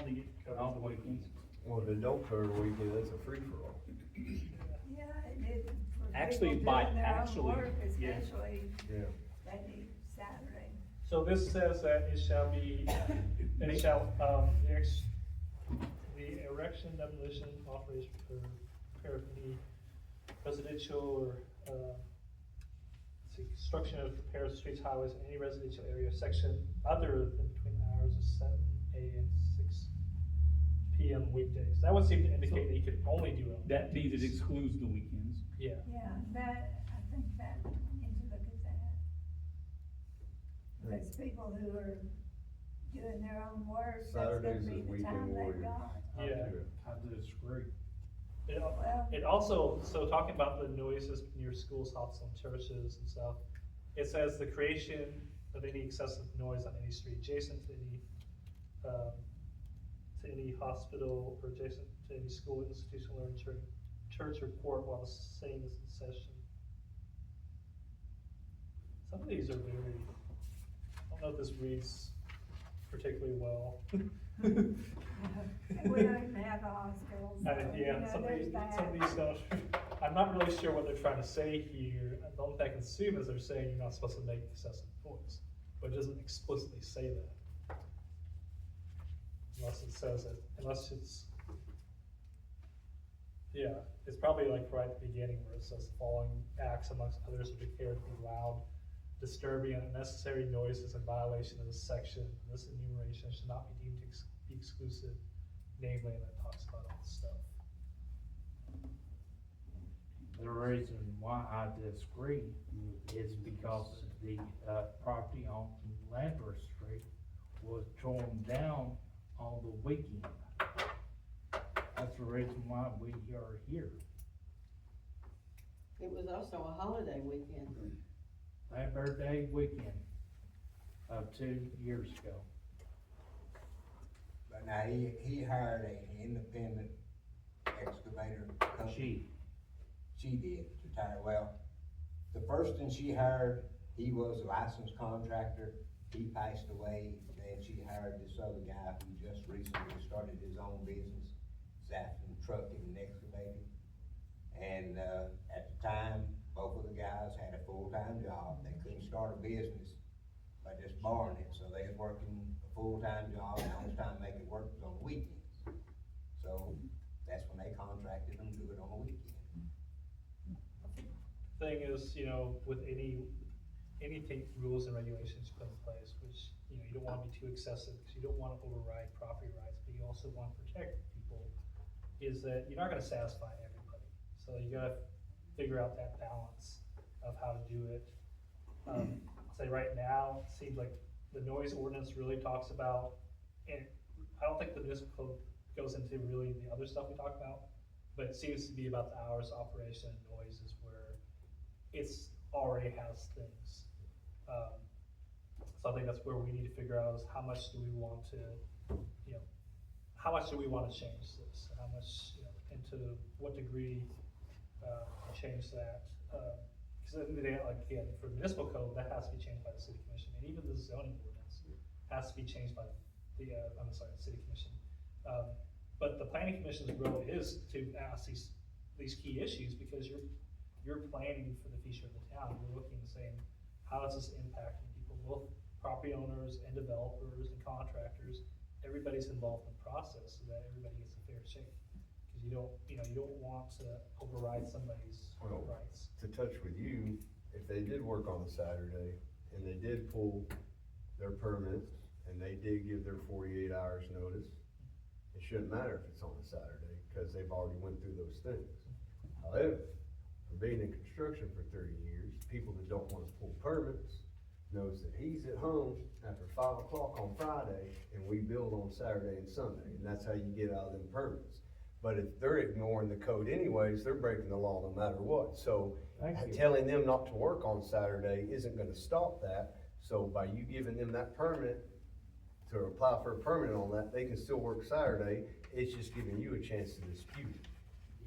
think it covers On the the weekends. Well, if it don't cover weekend, that's a free-for-all. Yeah, and it, for Actually, people by doing their own actually, work, yeah. especially, Yeah. they need Saturday. So this says that it shall be, it shall, the erection, demolition, operation, or repair of any residential or, let's see, construction of repairs of streets, highways, in any residential area, section other than between the hours of 7 a.m. to 6 p.m. weekdays. That would seem to indicate that you could only do it on That means it weekdays. excludes the weekends. Yeah, Yeah, that, I think that, we need to look at that. Because people who are doing their own work, that's gonna Saturdays be is the weekend time they've warriors. got. yeah. I disagree. It also, so talking about the noises near schools, hospitals, and churches and stuff, it says the creation of any excessive noise on any street adjacent to any hospital or adjacent to any school, institution, or church or court while the same is in session. Some of these are very, I don't know if this reads particularly well. And we don't even have a hospital, so, you Yeah, know, some of there's these, that. some of these don't, I'm not really sure what they're trying to say here. The only thing I can assume is they're saying you're not supposed to make excessive noise, but it doesn't explicitly say that. Unless it says it, unless it's, yeah, it's probably like right at the beginning where it says the following acts amongst others are declared to be loud, disturbing, and unnecessary noises in violation of this section. This enumeration should not be deemed to be exclusive, namely, and it talks about all this stuff. The reason why I disagree is because the, property on Lambert Street was torn down on the weekend. That's the reason why we are here. It was also a holiday weekend. Labor Day weekend of 2 years ago. But now, he hired an independent excavator company. She did, to tire well. The person she hired, he was a licensed contractor, he passed away, then she hired this other guy who just recently started his own business, Zaffin Trucking and Excavating. And, at the time, both of the guys had a full-time job, they couldn't start a business by just borrowing it, so they was working a full-time job, and the only time they could work was on the weekends. So, that's when they contracted them to do it on the weekend. Thing is, you know, with anything, rules and regulations put in place, which, you know, you don't wanna be too excessive, because you don't wanna override property rights, but you also wanna protect people, is that you're not gonna satisfy everybody. So you gotta figure out that balance of how to do it. Say right now, it seems like the noise ordinance really talks about, and I don't think the municipal code goes into really the other stuff we talked about, but it seems to be about the hours of operation and noises where it's already has things. So I think that's where we need to figure out is how much do we want to, you know, how much do we want to change this? How much, you know, and to what degree, change that? Because at the end of the day, like, again, for municipal code, that has to be changed by the city commission, and even the zoning ordinance has to be changed by the, the city commission. But the planning commission's role is to ask these key issues, because you're planning for the future of the town. You're looking and saying, how is this impacting people, both property owners and developers and contractors? everybody's involved in the process so that everybody gets a fair shake. Cause you don't want to override somebody's Well, rights. To touch with you, if they did work on a Saturday and they did pull their permit and they did give their 48 hours notice, it shouldn't matter if it's on a Saturday, cause they've already went through those things. However, from being in construction for 30 years, people that don't wanna pull permits knows that he's at home after 5 o'clock on Friday and we build on Saturday and Sunday, and that's how you get out of them permits. But if they're ignoring the code anyways, they're breaking the law no matter what, so Thank you. telling them not to work on Saturday isn't gonna stop that. So by you giving them that permit, to apply for a permit on that, they can still work Saturday, it's just giving you a chance to dispute it.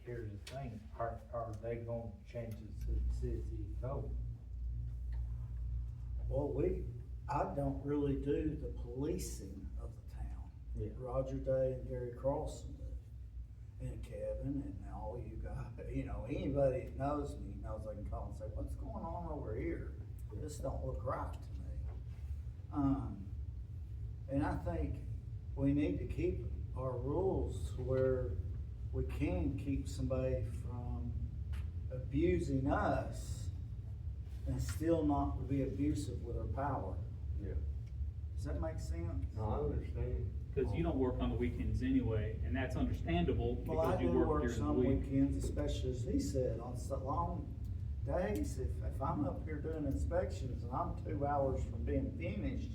Here's the thing, are they gonna change it to the city code? Well, I don't really do the policing of the town. Yeah. Roger Day and Gary Carlson do, and Kevin and all you guys, anybody that knows me knows I can call and say, what's going on over here? This don't look right to me. And I think we need to keep our rules where we can keep somebody from abusing us and still not be abusive with our power. Yeah. Does that make sense? No, I understand. Cause you don't work on the weekends anyway, and that's understandable Well, I because you do work work during the some week. weekends, especially as he said, on some long days, if I'm up here doing inspections and I'm 2 hours from being finished,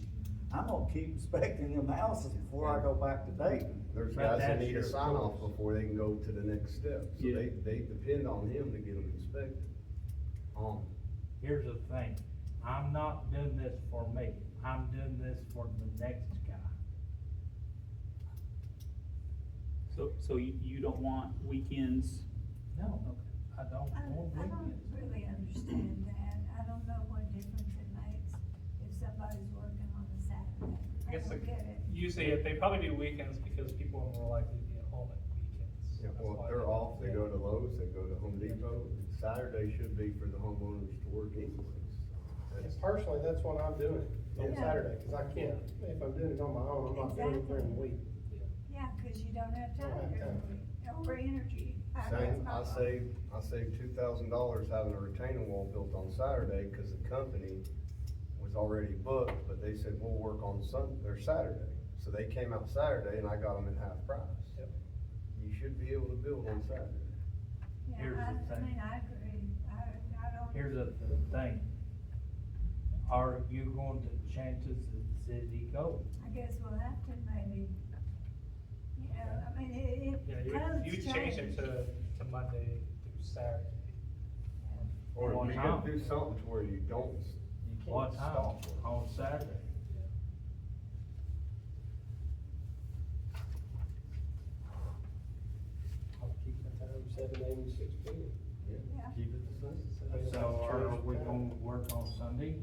I'm gonna keep inspecting them houses before I go back to Dayton. There's But guys that that's need a your sign off choice. before they can go to the next step, so Yeah. they depend on him to get them inspected. Here's the thing, I'm not doing this for me, I'm doing this for the next guy. So you don't want weekends? No, I don't I want don't weekends. really understand that. I don't know what difference it makes if somebody's working on a Saturday. I guess don't get it. usually they probably do weekends because people are more likely to be at home at weekends. Yeah, That's well, why if they're off, they yeah. go to Lowe's, they go to Home Depot. Saturday should be for the homeowners to work anyways. And That's- personally, that's when I'm doing it, on Yeah. Saturday, cause I can't, if I'm doing it on my own, I'm not doing it during the week. Yeah, cause you don't have Don't time have during the time. week, or energy. Same, I saved $2,000 having a retaining wall built on Saturday, cause the company was already booked, but they said, we'll work on Saturday. So they came out Saturday and I got them at half price. Yep. You should be able to build on Saturday. Yeah, Here's the I thing. mean, I agree. I don't. Here's the thing, are you going to change it to the city code? I guess we'll have to maybe. I mean, Yeah, you change it to Monday through Saturday. Or What you time? could do something to where you What can't time stop it. on Saturday? I'll keep the time 7 AM to 6 PM. Yeah. Keep it the same. So are we gonna work on Sunday?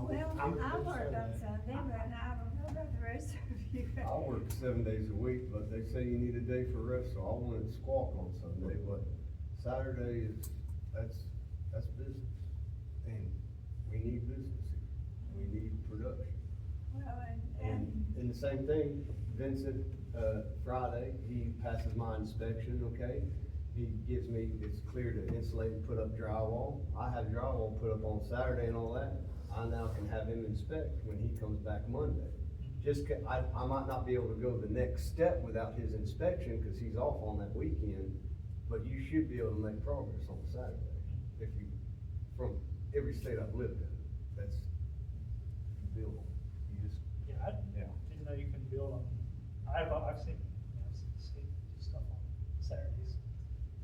Well, I'm I good worked on Sunday. Sunday, but I don't know about the rest of you. I work 7 days a week, but they say you need a day for rest, so I wanted to squawk on Sunday, but Saturday is, that's business. And we need business here, we need production. Well, And the same thing, Vincent, Friday, he passes my inspection, okay? He gives me, it's clear to insulate and put up drywall. I have drywall put up on Saturday and all that. I now can have him inspect when he comes back Monday. I might not be able to go the next step without his inspection, cause he's off on that weekend, but you should be able to make progress on Saturday. If you, from every state I've lived in, that's, you build, you just, Yeah, I didn't know you can build on, I've seen stuff on Saturdays.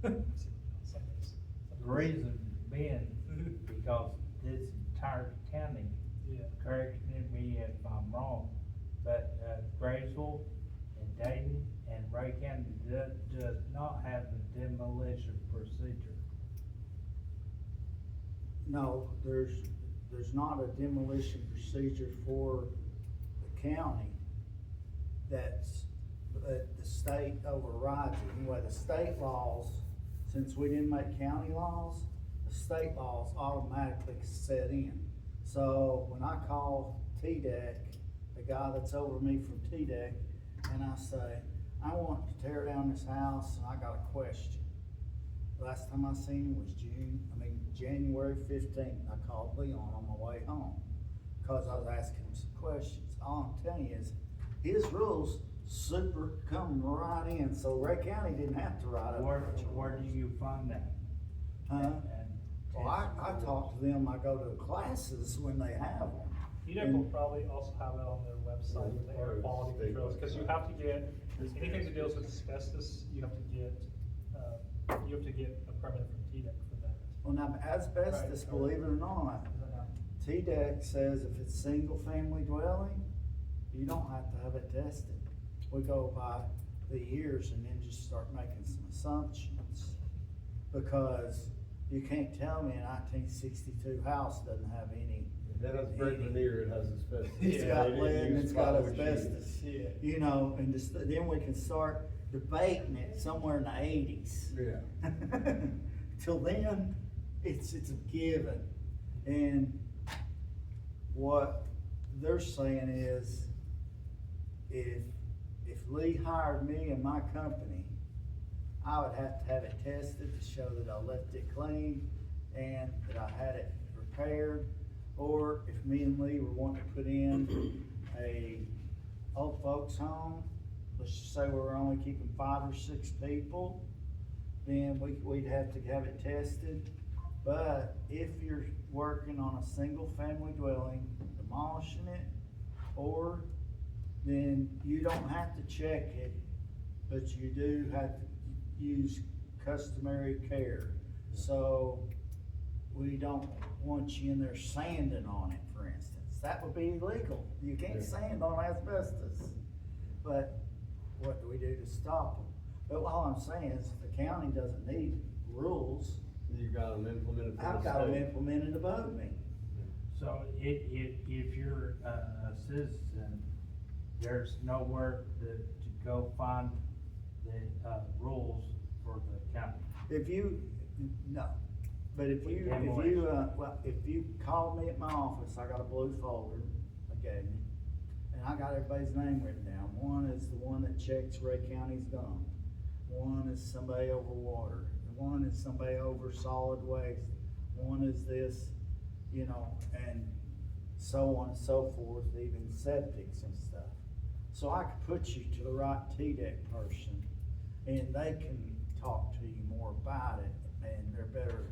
I've seen it on Sundays. The reason being, because this entire county, Yeah. correct me if I'm wrong, but, Graysville and Dayton and Ray County does not have the demolition procedure. No, there's not a demolition procedure for the county that the state overrides it. Anyway, the state laws, since we didn't make county laws, the state laws automatically set in. So when I call TDEC the guy that's over me from TDEC, and I say, I want to tear down this house, and I got a question. Last time I seen him was January 15th, I called Leon on my way home, cause I was asking him some questions. All I'm telling you is, his rules super come right in, so Ray County didn't have to write up. Where do you find that? Huh? And- Well, I talk to them, I go to classes when they have them. UDEC will probably also have it on their website with the air quality controls, because you have to get, anything that deals with asbestos, you have to get a permit from TDEC for that. Well, now, asbestos, Right. believe it or not, Is that not? TDEC says if it's single-family dwelling, you don't have to have it tested. We go by the years and then just start making some assumptions. Because you can't tell me a 1962 house doesn't have any. Then it's brick veneer, it has asbestos. It's Yeah, got they didn't lead and use it's got plywood sheet. asbestos. Yeah. You know, and just, then we can start debating it somewhere in the 80s. Yeah. Till then, it's a given. And what they're saying is, if Lee hired me and my company, I would have to have it tested to show that I left it clean and that I had it repaired. Or if me and Lee were wanting to put in a old folks home, let's just say we're only keeping 5 or 6 people, then we'd have to have it tested. But if you're working on a single family dwelling, demolishing it, or then you don't have to check it, but you do have to use customary care. So we don't want you in there sanding on it, for instance. That would be illegal. You can't sand on asbestos. But what do we do to stop them? But all I'm saying is, the county doesn't need rules. You got them implemented from I've the got them state. implemented above me. So if you're a citizen, there's nowhere to go find the, rules for the county. No, but if you call me at my office, I got a blue folder they gave me, and I got everybody's name written down. One is the one that checks Ray County's dump. One is somebody over water. One is somebody over solid waste. One is this, you know, and so on and so forth, even septics and stuff. So I could put you to the right TDEC person, and they can talk to you more about it, and they're better.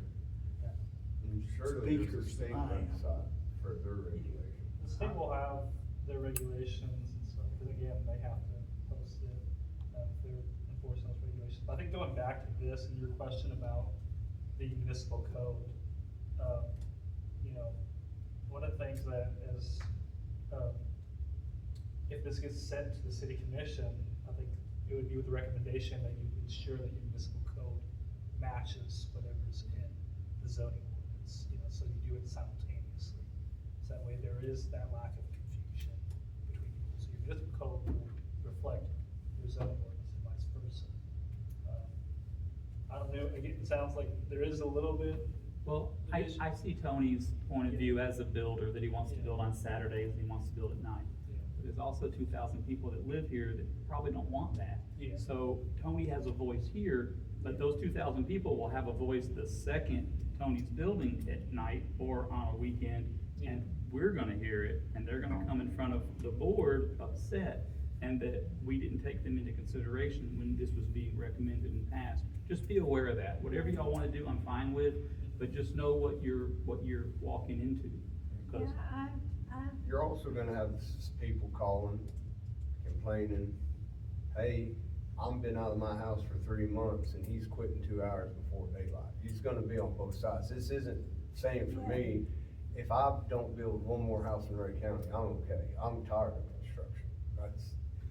And surely there's a Speakers, state I am. website for their regulations. The state will have their regulations and stuff, because again, they have to post it, if they're enforcing those regulations. But I think going back to this and your question about the municipal code, you know, one of the things that is, if this gets sent to the city commission, I think it would be with the recommendation that you ensure that your municipal code matches whatever's in the zoning ordinance, you know, so you do it simultaneously. So that way there is that lack of confusion between people. So your municipal code will reflect your zoning ordinance and vice versa. I don't know, again, it sounds like there is a little bit. Well, I see Tony's point of view as a builder, that he wants to build on Saturdays and he wants to build at night. But there's also 2,000 people that live here that probably don't want that. Yeah. So Tony has a voice here, but those 2,000 people will have a voice the second Tony's building at night or on a weekend, and we're gonna hear it, and they're gonna come in front of the board upset, and that we didn't take them into consideration when this was being recommended and passed. Just be aware of that. Whatever y'all wanna do, I'm fine with, but just know what you're walking into. 'Cause You're also gonna have people calling, complaining, hey, I'm been out of my house for 3 months and he's quitting 2 hours before daylight. He's gonna be on both sides. This isn't saying for me, if I don't build one more house in Ray County, I'm okay. I'm tired of construction.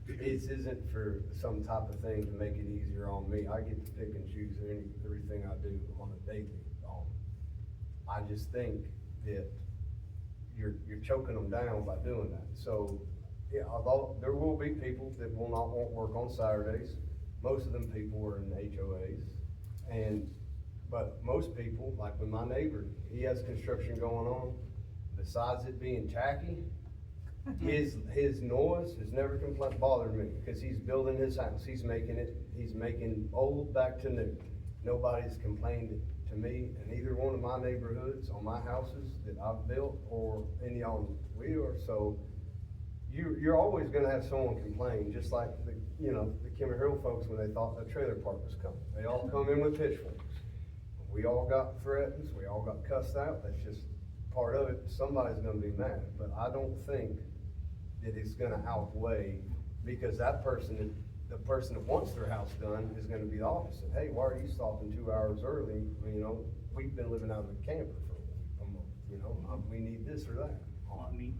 This isn't for some type of thing to make it easier on me. I get to pick and choose everything I do on a daily. I just think that you're choking them down by doing that. So, yeah, although there will be people that will not want work on Saturdays, most of them people are in HOAs. But most people, like with my neighbor, he has construction going on. Besides it being tacky, His noise has never bothered me, cause he's building his house, he's making old back to new. Nobody's complained to me in either one of my neighborhoods, on my houses that I've built, or any on we are, so you're always gonna have someone complain, just like the Kimmer Hill folks when they thought the trailer park was coming. They all come in with pitchforks. We all got threatened, we all got cussed out, that's just part of it. Somebody's gonna be mad, but I don't think that it's gonna outweigh, because the person that wants their house done is gonna be the opposite. Hey, why are you stopping 2 hours early? We've been living out of a camper for a month, we need this or that. Well, I mean,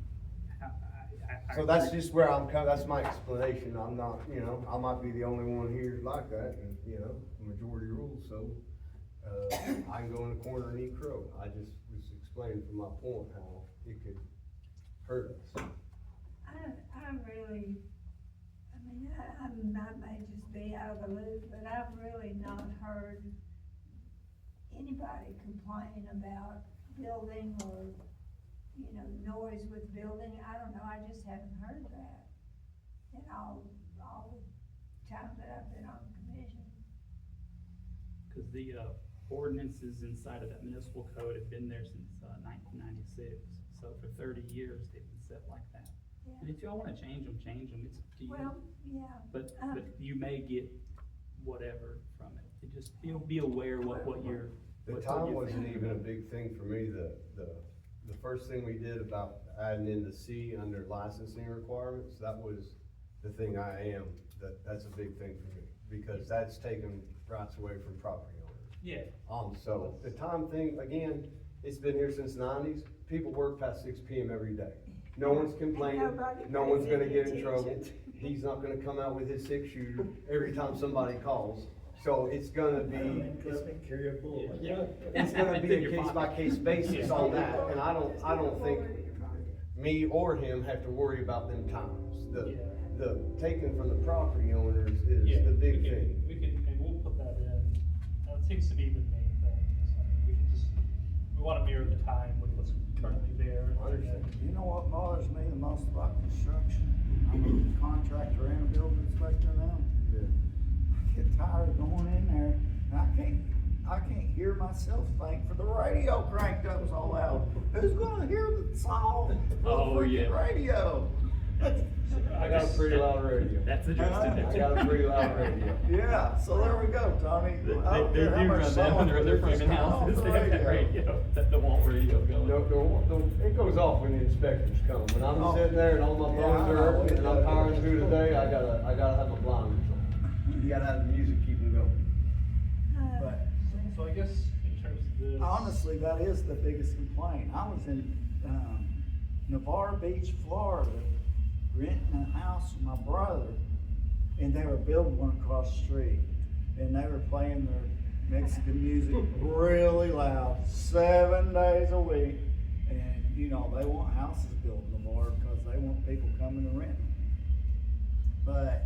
I So that's agree. just where that's my explanation. I'm not, I might be the only one here like that, and, majority rules, so, I can go in the corner and eat crow. I just was explaining from my point how it could hurt us. I really, I may just be out of the loop, but I've really not heard anybody complain about building or, noise with building. I don't know, I just haven't heard that in all the time that I've been on the commission. Cause the, ordinances inside of that municipal code have been there since, 1996. So for 30 years, they've been set like that. Yeah. And if y'all wanna change them, it's up to you. Well, yeah. But you may get whatever from it. It just, be aware what you're. The what time you're wasn't thinking even a about. big thing for me. The first thing we did about adding in the C under licensing requirements, that was the thing that's a big thing for me, because that's taking rights away from property owners. Yeah. So the time thing, again, it's been here since the 90s. People work past 6 p.m. every day. No one's complaining, Nobody no one's pays gonna any get in trouble. attention. He's not gonna come out with his 6-shooter every time somebody calls. So it's gonna be, Carry a bullet. Yeah. it's gonna be It's in a your case by pocket. case basis on that, and I don't think me or him have to worry about them times. The taking from the property owners is Yeah, the big we can- thing. and we'll put that in. It seems to be the main thing. We wanna mirror the time with what's currently there. I understand. You know what bothers me the most about construction? I'm a contractor and a building inspector now. I get tired of going in there, and I can't hear myself think for the radio cranked up so loud. Who's gonna hear the song Oh, on the yeah. freaking radio? I got a pretty loud radio. That's addressed in there. I got a pretty loud radio. Yeah, so there we go, Tony. They, I don't they care how do much run that song under their it is, framing it's on houses, the they have that radio, the wall radio going. It goes off when the inspectors come. When I'm sitting there and all my Yeah, phones I are know. hurting and I'm powering through the day, I gotta have my blinders on. You gotta have the music keep them going. But So I guess in terms of this. honestly, that is the biggest complaint. I was in, Navarre Beach, Florida, renting a house with my brother, and they were building one across the street, and they were playing their Mexican music really loud, 7 days a week. And, they want houses built in Navarre because they want people coming and renting. But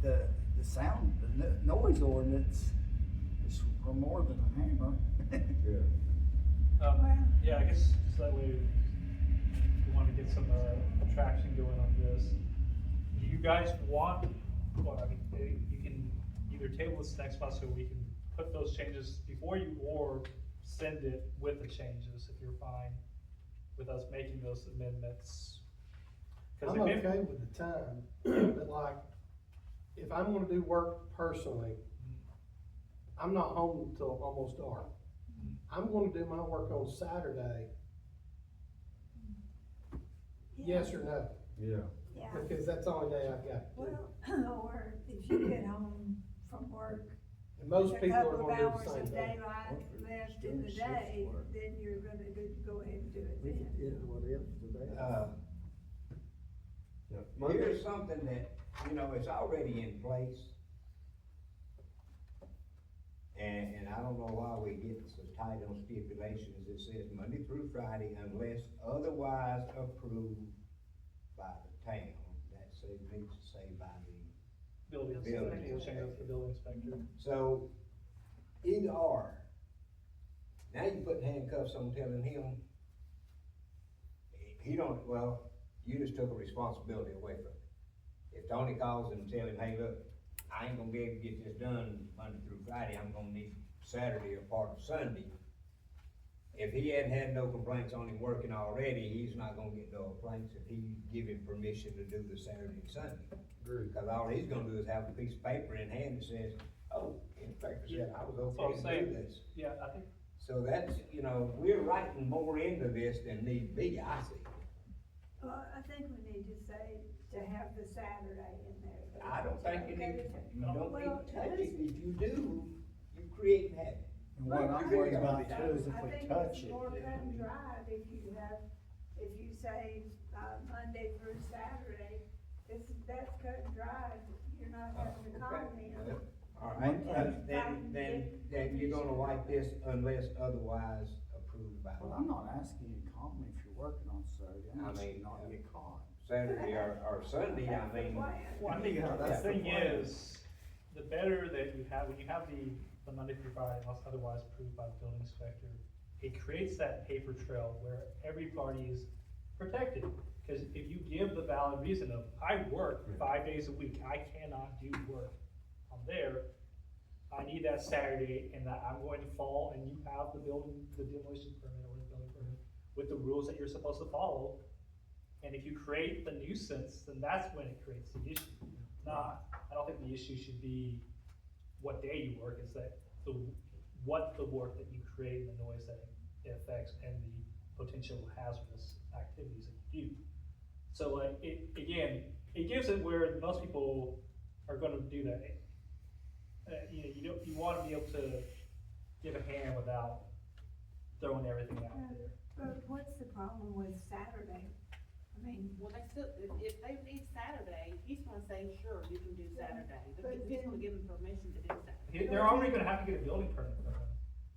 the sound, the noise ordinance is for more than a hammer. Yeah, I guess just that way, we wanna get some, traction going on this. Do you guys want, you can either table this next month so we can put those changes before you, or send it with the changes, if you're fine with us making those amendments. 'Cause I'm the amend- okay with the time, but like, if I'm gonna do work personally, I'm not home until almost dark. I'm gonna do my work on Saturday, yes or no? Yeah. Yeah, Because that's the only day I've got to do. well, or if you get home from work, And most with a people are couple of gonna do the hours same of thing. daylight left in the day, then you're gonna go ahead and do it then. Here's something that, it's already in place. And I don't know why we get so tight on stipulations. It says Monday through Friday unless otherwise approved by the town. That needs to say by the, Building inspector, we'll change that to the building inspector. so either or. Now you put handcuffs on telling him, he don't, well, you just took a responsibility away from him. If Tony calls and tell him, hey, look, I ain't gonna be able to get this done Monday through Friday, I'm gonna need Saturday or part of Sunday. If he hadn't had no complaints on him working already, he's not gonna get no complaints if he give him permission to do the Saturday and Sunday. Cause all he's gonna do is have a piece of paper in hand that says, oh, inspector said I was That's what I'm okay to saying. do this. Yeah, I think, So that's, you know, we're writing more into this than need be, I see. Well, I think we need to say to have the Saturday in there. I don't think you need, you don't need Well, to touch it. listen. If you do, you create habit. And what I'm worried about too is if I we think touch it's it. more cut and dried if you have, if you say, Monday through Saturday, that's cut and dried, you're not having to call me. All right, And- then you're gonna like this unless otherwise approved by Well, law. I'm not asking you to call me if you're working on Saturday, I'm I asking mean, you not to get caught. Saturday or Sunday, I That's the mean. plan. well, I think Yeah, the that's the thing plan. is, the better that you have, when you have the Monday through Friday, unless otherwise approved by the building inspector, it creates that paper trail where every party is protected. Cause if you give the valid reason of, I work 5 days a week, I cannot do work, I'm there, I need that Saturday, and that I'm going to fall, and you have the demolition permit or the building permit with the rules that you're supposed to follow. And if you create the nuisance, then that's when it creates the issue. Not, I don't think the issue should be what day you work, it's that what the work that you create and the noise that it affects and the potential hazardous activities that you do. So like, it gives it where most people are gonna do that. You wanna be able to give a hand without throwing everything out there. But what's the problem with Saturday? I mean, Well, they still, if they need Saturday, he's gonna say, sure, you can do Saturday, but he's gonna give them permission to do Saturday. They're already gonna have to get a building permit from them,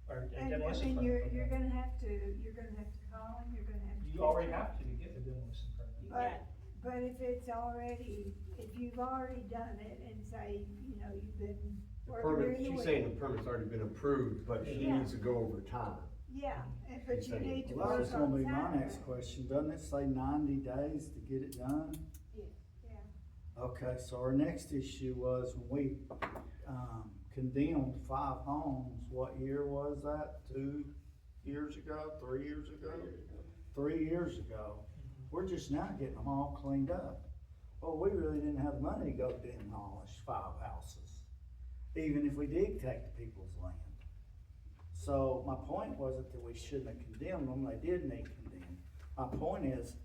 or a and I demolition mean, permit. you're from them. gonna have to call them, you're gonna have to. You already have to get the demolition permit. You But, got- but if it's already, if you've already done it and say, you know, you've been The working permit, during the she's week. saying the permit's already been approved, but she Yeah. needs to go over time. Yeah, but you saying- need to Well, work that's on gonna be my Saturday. next question, doesn't it say 90 days to get it done? Yeah. Okay, so our next issue was when we, condemned 5 homes, what year was that? 2 years ago, 3 years ago? 3 years ago. We're just now getting them all cleaned up. Well, we really didn't have the money to go demolish 5 houses, even if we did take the people's land. So my point wasn't that we shouldn't have condemned them, they did need condemned. My point is,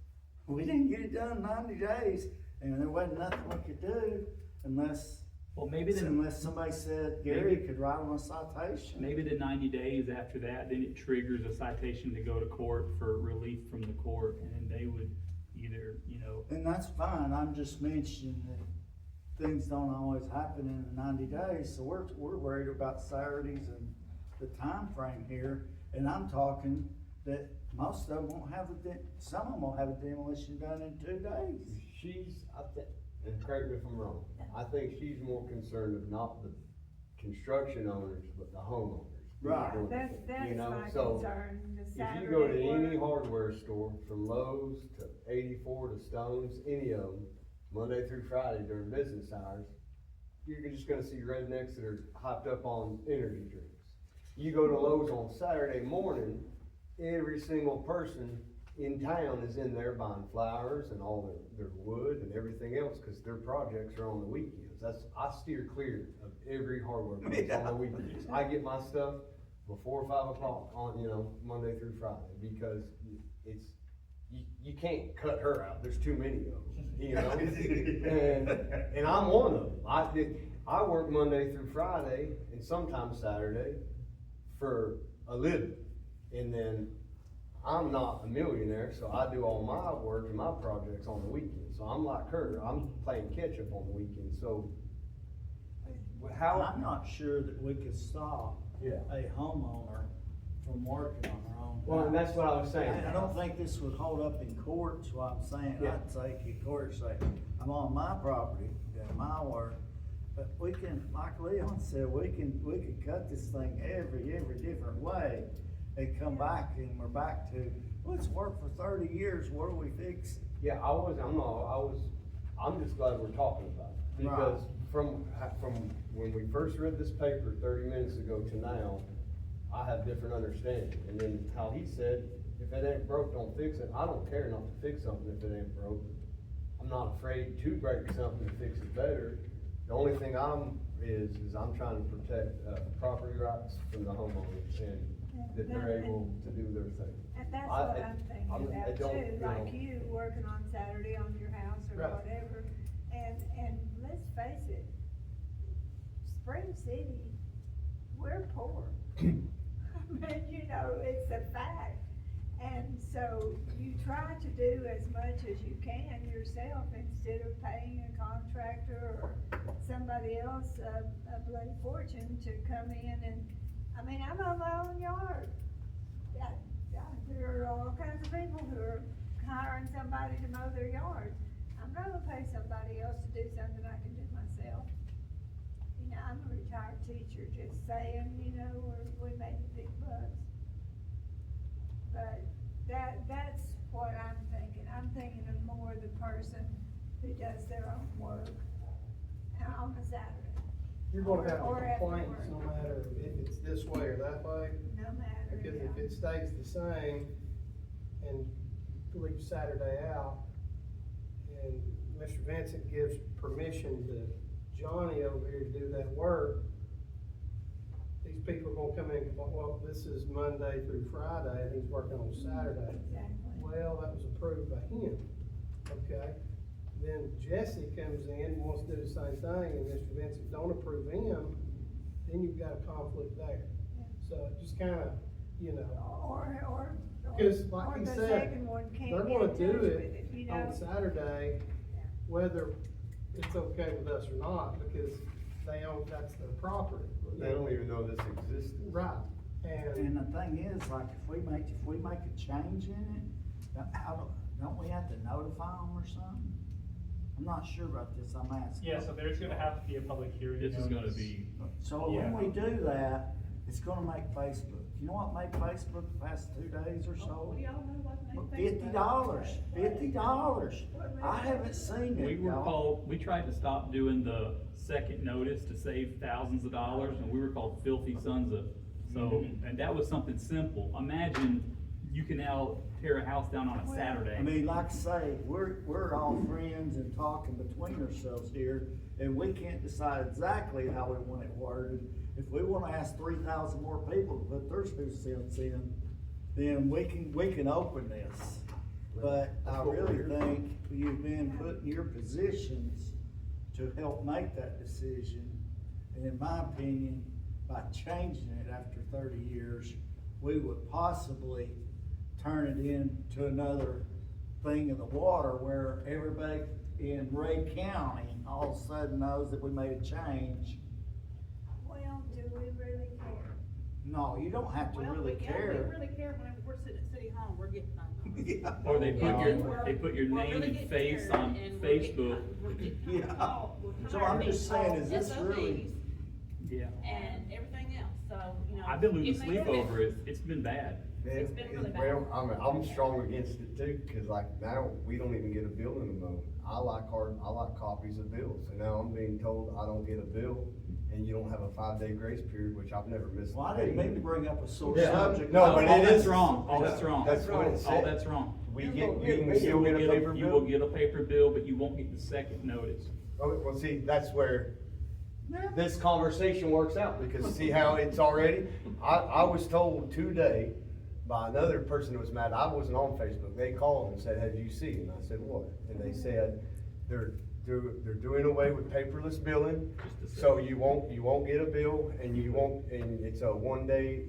we didn't get it done in 90 days, and there wasn't nothing we could do unless, Well, maybe unless somebody said Gary could write them a citation. maybe the 90 days after that, then it triggers a citation to go to court for relief from the court, and then they would either, And that's fine, I'm just mentioning that things don't always happen in 90 days, so we're worried about Saturdays and the time frame here, and I'm talking that most of them won't have some of them will have a demolition done in 2 days. She's, and correct me if I'm wrong, I think she's more concerned of not the construction owners, but the homeowners. Right. Doing That's, it, that you is know? my So, concern, the if Saturday you go to any work. hardware store, from Lowe's to 84 to Stone's, any of them, Monday through Friday during business hours, you're just gonna see rednecks that are hopped up on energy drinks. You go to Lowe's on Saturday morning, every single person in town is in there buying flowers and all their wood and everything else, cause their projects are on the weekends. I steer clear of every hardware place on the weekends. I get my stuff before 5 o'clock on, Monday through Friday, because you can't cut her out, there's too many of them, and I'm one of them. I work Monday through Friday and sometimes Saturday for a living, and then I'm not a millionaire, so I do all my work and my projects on the weekends. So I'm like her, I'm playing catch up on the weekends, so I'm not sure that we could stop Yeah. a homeowner from working on their own. Well, and that's what I was saying. I don't think this would hold up in court, is what I'm saying. Yeah. I'd take you to court and say, I'm on my property, doing my work. But we can, like Leon said, we can cut this thing every different way. And come back and we're back to, well, it's worked for 30 years, what do we fix? Yeah, I'm just glad we're talking about it, because from when we first read this paper 30 minutes ago to now, I have different understanding, and then how he said, if it ain't broke, don't fix it. I don't care not to fix something if it ain't broke. I'm not afraid to break something to fix it better. The only thing I'm trying to protect, property rights from the homeowners, and that they're able to do their thing. And that's what I'm thinking I about don't, too, you like know. you working on Saturday on your house or Right. whatever. And let's face it, Spring City, we're poor. I mean, you know, it's a fact. And so you try to do as much as you can yourself instead of paying a contractor or somebody else a bloody fortune to come in and, I mean, I mow my own yard. There are all kinds of people who are hiring somebody to mow their yards. I'm not gonna pay somebody else to do something I can do myself. You know, I'm a retired teacher, just saying, you know, we made the big bucks. But that's what I'm thinking. I'm thinking of more the person who does their own work on a Saturday. You're gonna have Or after complaints work. no matter if it's this way or that way. No matter, Because if yeah. it stays the same and leave Saturday out, and Mr. Vincent gives permission to Johnny over here to do that work, these people are gonna come in and go, well, this is Monday through Friday, and he's working on Saturday. Exactly. Well, that was approved by him, okay? Then Jesse comes in and wants to do the same thing, and Mr. Vincent don't approve him, then you've got a conflict there. Yeah. So it just kinda, you know, Or 'Cause like or he the said, second one can't they're get gonna in do touch with it it, you know? on Saturday, whether it's okay with us or not, because they own, that's their property. They don't even know this exists. Right, And and, the thing is, like, if we make a change in it, don't we have to notify them or something? I'm not sure about this, I'm asking. Yeah, so there's gonna have to be a public hearing. This is gonna notice. be, So when we do that, it's gonna make Facebook. You know what made Facebook the past 2 days or so? We all know what they think. $50. I haven't seen it, we were y'all. called, we tried to stop doing the second notice to save thousands of dollars, and we were called filthy sons of, so, and that was something simple. Imagine you can now tear a house down on a Saturday. I mean, like I say, we're all friends and talking between ourselves here, and we can't decide exactly how we want it worded. If we wanna ask 3,000 more people to put their 2 cents in, then we can open this. But I really think you've been put in your positions to help make that decision. And in my opinion, by changing it after 30 years, we would possibly turn it into another thing in the water where everybody in Ray County all of a sudden knows that we made a change. Well, do we really care? No, you don't have to Well, really we care. really care when we're sitting at City Hall, we're getting phone calls. Yeah. Or they Yeah, put your we're name really and getting face scared, on and we're getting- Facebook. We're getting Yeah. calls, we're So tired I'm of just being saying, called is this really- SOBs Yeah. and everything else, so, you know. I've been losing it sleep makes over it, it's been bad. It's been really bad. Well, I'm strong against it too, cause like now, we don't even get a bill in the moment. I like copies of bills, and now I'm being told I don't get a bill, and you don't have a 5-day grace period, which I've never missed. Well, I didn't mean to bring up a sore Yeah. subject. No, but All it that's is. wrong, all that's wrong. That's what it All said. that's wrong. We You get, will we get- can you still will get a paper You bill. will get a paper bill, but you won't get the second notice. Oh, well, see, that's where this conversation works out, because see how it's already, I was told today by another person who was mad, I wasn't on Facebook, they called and said, have you seen? And I said, what? And they said, they're doing away with paperless billing, so you won't get a bill, and and it's a 1-day,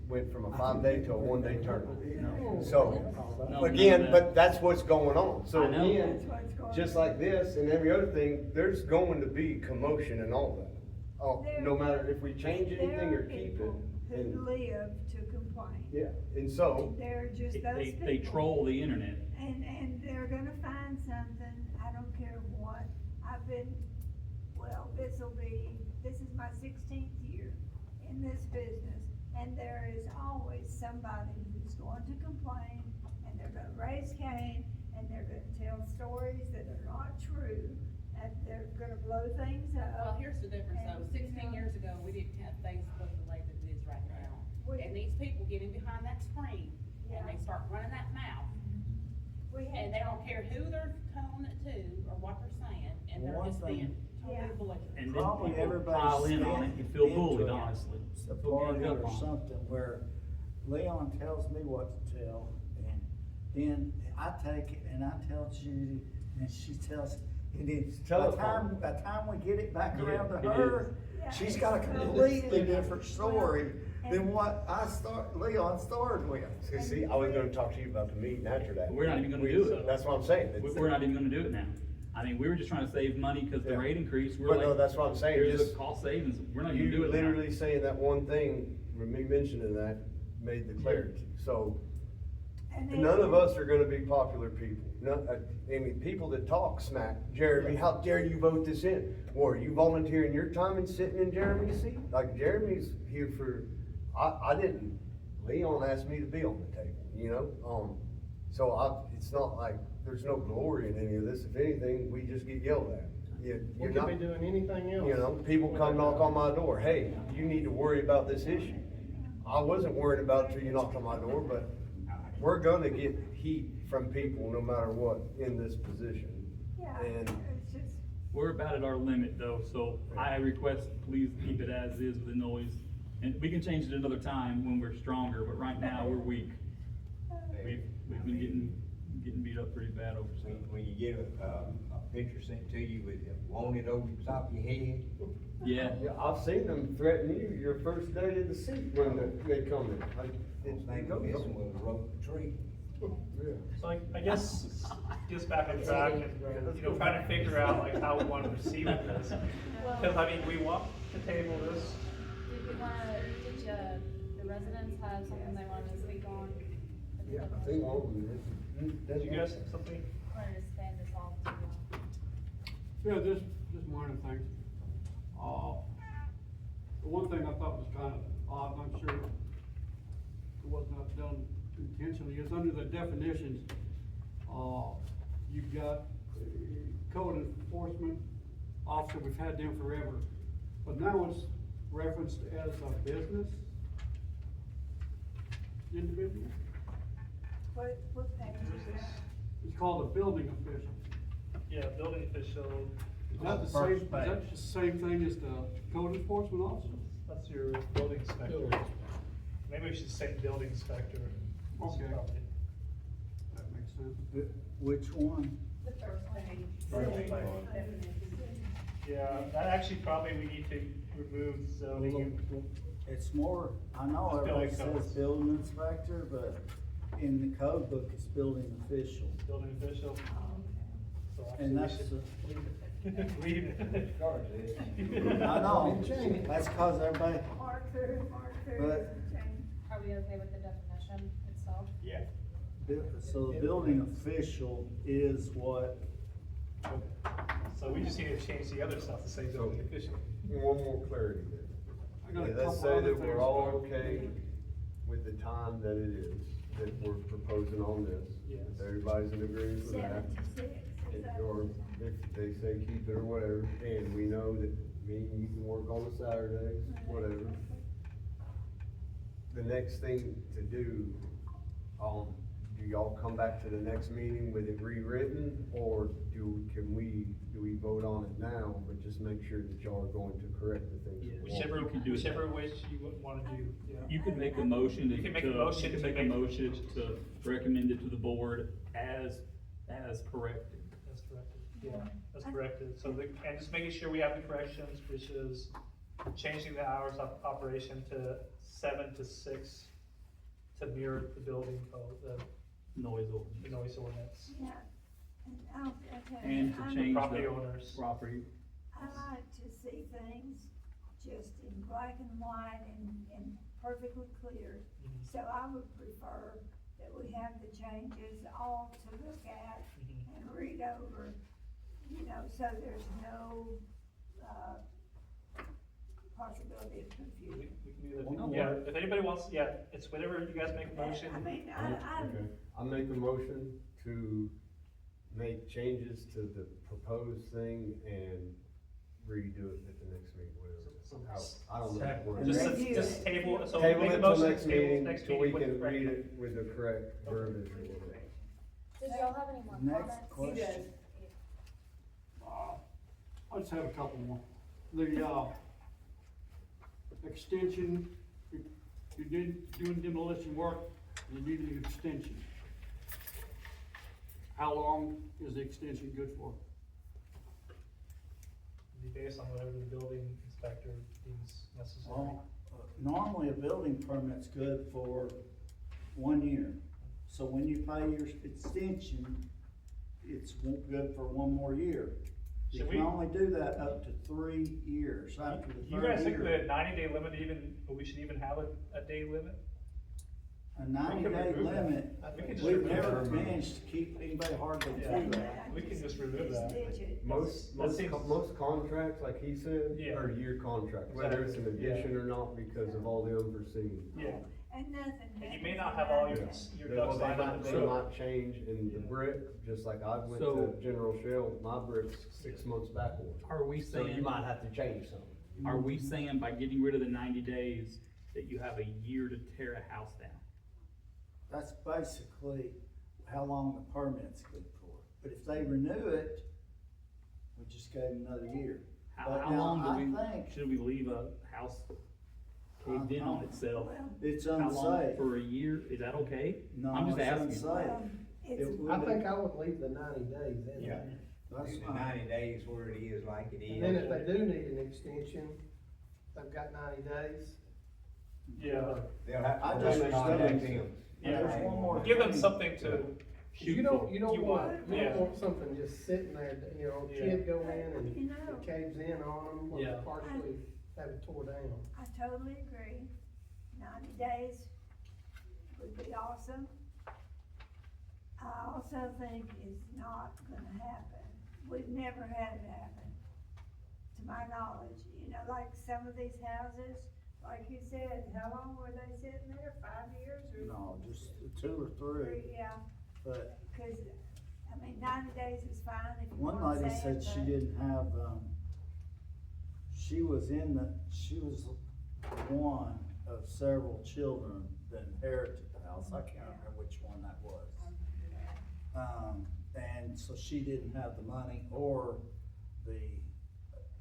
went from a 5-day to a 1-day turnaround. So, No, again, none of that. but that's what's going on, so I know. again, That's what's going just on. like this and every other thing, there's going to be commotion and all that. Oh, no matter if we change anything or keep it, There are people who and, live to complain. yeah, and so, They're just those people. They troll the internet. And they're gonna find something, I don't care what. I've been, well, this is my 16th year in this business, and there is always somebody who's going to complain, and they're gonna raise Cain, and they're gonna tell true, that they're gonna blow things Well, up. here's the difference though, And, 16 years ago, we didn't have Facebook the way that it is right now. We- And these people get in behind that screen, and they Yeah. start running that mouth, We had and they don't care who they're telling it to, or what they're saying, and they're One just thing- being totally Yeah. belligerent. And then Probably people everybody's pile in on it, you feel into bullied, it. honestly. It's a Feel party ganged up or on. something where Leon tells me what to tell, and then I take it and I tell Judy, and she tells, and then by the time we get it back Yeah, around to it her, Yeah. she's got a completely different story than what Leon started with. See, I was gonna talk to you about the meeting after that. We're not even gonna do it. That's what I'm saying. We're not even gonna do it now. I mean, we were just trying to save money because the Yeah. rate increase, we're But like. no, that's what I'm saying, Here's just- the cost savings, we're not gonna do You it now. literally saying that one thing, with me mentioning that, made the clarity, so. And then- None of us are gonna be popular people. I mean, people that talk smack, Jeremy, how dare you vote this in? Or are you volunteering your time and sitting in Jeremy's seat? Like Jeremy's here for, I didn't, Leon asked me to be on the table, you know? So it's not like, there's no glory in any of this. If anything, we just get yelled at. We You're could not, be doing anything else. you know, people come knock on my door, hey, you need to worry about this issue. I wasn't worried about it till you knocked on my door, but we're gonna get heat from people no matter what in this position. Yeah, And it's just, We're about at our limit though, so I request please keep it as is with the noise. And we can change it another time when we're stronger, but right now, we're weak. We've been getting beat up pretty bad over stuff. When you get a picture sent to you with wanted over the top of your head, Yeah, yeah, I've seen them threaten you your first day in the seat when they come in. Like, one thing go, we go. missing was a rope tree. Yeah. So I guess, get us back on track and, you know, trying to figure out like how we want to proceed with this. Cause I mean, we want to table this. Did the residents have something they wanted to speak on? Yeah, I think one of them did. Did you guys have something? Wanted to stand this off to, Yeah, just minor things. The one thing I thought was kind of odd, and I'm sure it was not done intentionally, is under the definitions, you've got code enforcement officer, we've had them forever, but now it's referenced as a business individual. what page is that? It's called a building official. Yeah, building official, Is that the First same, is that page. the same thing as the code enforcement officer? that's your building inspector. Maybe we should say building inspector. Okay. Probably. That makes sense. Which one? The first page. First page. Yeah, that actually probably we need to remove zoning. It's more, I know It's everybody building says codes. building inspector, but in the code book, it's building official. Building official. So actually And we that's, should leave it. I know, that's cause everybody, Mark through But- the change. are we okay with the definition itself? Yeah. so the building official is what, So we just need to change the other stuff to say building official. One more clarity there. I got a Okay, let's couple say other that we're things all to- okay with the time that it is, that we're proposing on this. Yes. If everybody's in agreement with that. 76, is that? Or if they say keep it or whatever, and we know that me and you can work on a Saturday, whatever. The next thing to do, do y'all come back to the next meeting with it rewritten, or do we vote on it now, but just make sure that y'all are going to correct the things? Yeah, that we whichever, want? You can do it. whichever which you would wanna do, yeah. you could make a motion to. You can make a motion you could to make a make- motion to recommend it to the board as corrected. That's corrected, yeah, that's corrected, so and just making sure we have the corrections, which is changing the hours of operation to 7 to 6 to mirror the building code, the Noise ordinance. noise ordinance. Yeah, and I'll tell you, And to I'm- change Property the owners. property. I like to see things just in black and white and perfectly clear. Mhm. So I would prefer that we have the changes all to look at Mhm. and read over, you know, so there's no, possibility of We confusion. can do that, yeah, if anybody wants, yeah, it's whatever you guys make a motion. I mean, Okay, I make a motion to make changes to the proposed thing and redo it at the next meeting, whatever. I don't know. if it works. Just table, so Table make it a till motion, next table meeting, next till we meeting with can the read correct- it with the correct verbiage or whatever. Did y'all have any more Next comments? question. I just have a couple more. The, extension, if you're doing demolition work, you need an extension. How long is the extension good for? Be based on whatever the building inspector deems necessary. Well, normally a building permit's good for 1 year. So when you pay your extension, it's good for 1 more year. You Should can we- only do that up to 3 years after the You guys third think year. the 90-day limit even, we should even have a day limit? A 90-day remove that. limit, We can just we've remove never that. managed to keep anybody hardly Yeah. to that. We can just remove that. Most contracts, like he said, Yeah. are year contracts, whether it's an Exactly. addition or not, because of all the unforeseen. Yeah, And nothing and you may happens not in have all 90 your, days. your They ducks lined up in might, a they row. might change in the brick, just like I went So- to General Shell, my brick's 6 months backward. Are we So you saying, might have to change something. are we saying by getting rid of the 90 days that you have a year to tear a house down? That's basically how long the permit's good for. But if they renew it, we just gave them another year. How, But how now, long I do we, think- should we leave a house caved in on itself? Well, It's How long, unsafe. for a year, is that okay? No, I'm just it's asking. unsafe. well, it's, It would I be- think I would leave the 90 days in Yeah. there. That's Do the fine. 90 days where it is like it And then is. if they do need an extension, they've got 90 days. Yeah, They'll have I to just contact realized- them. Yeah. There's one more give them thing. something to shoot You don't, for. you don't You want, want- you yeah. don't want something just sitting there, you know, a Yeah. kid go in and you know, it caves in on them, Yeah. or partially have it tore down. I totally agree. 90 days would be awesome. I also think it's not gonna happen. We've never had it happen, to my knowledge. You know, like some of these houses, like you said, how long were they sitting there? 5 years or? No, just 2 or 3, Yeah, but cause, I mean, 90 days is fine if you one wanna lady say said it, she but- didn't have, she was one of several children that inherited the house. I can't remember which one that was. And so she didn't have the money or the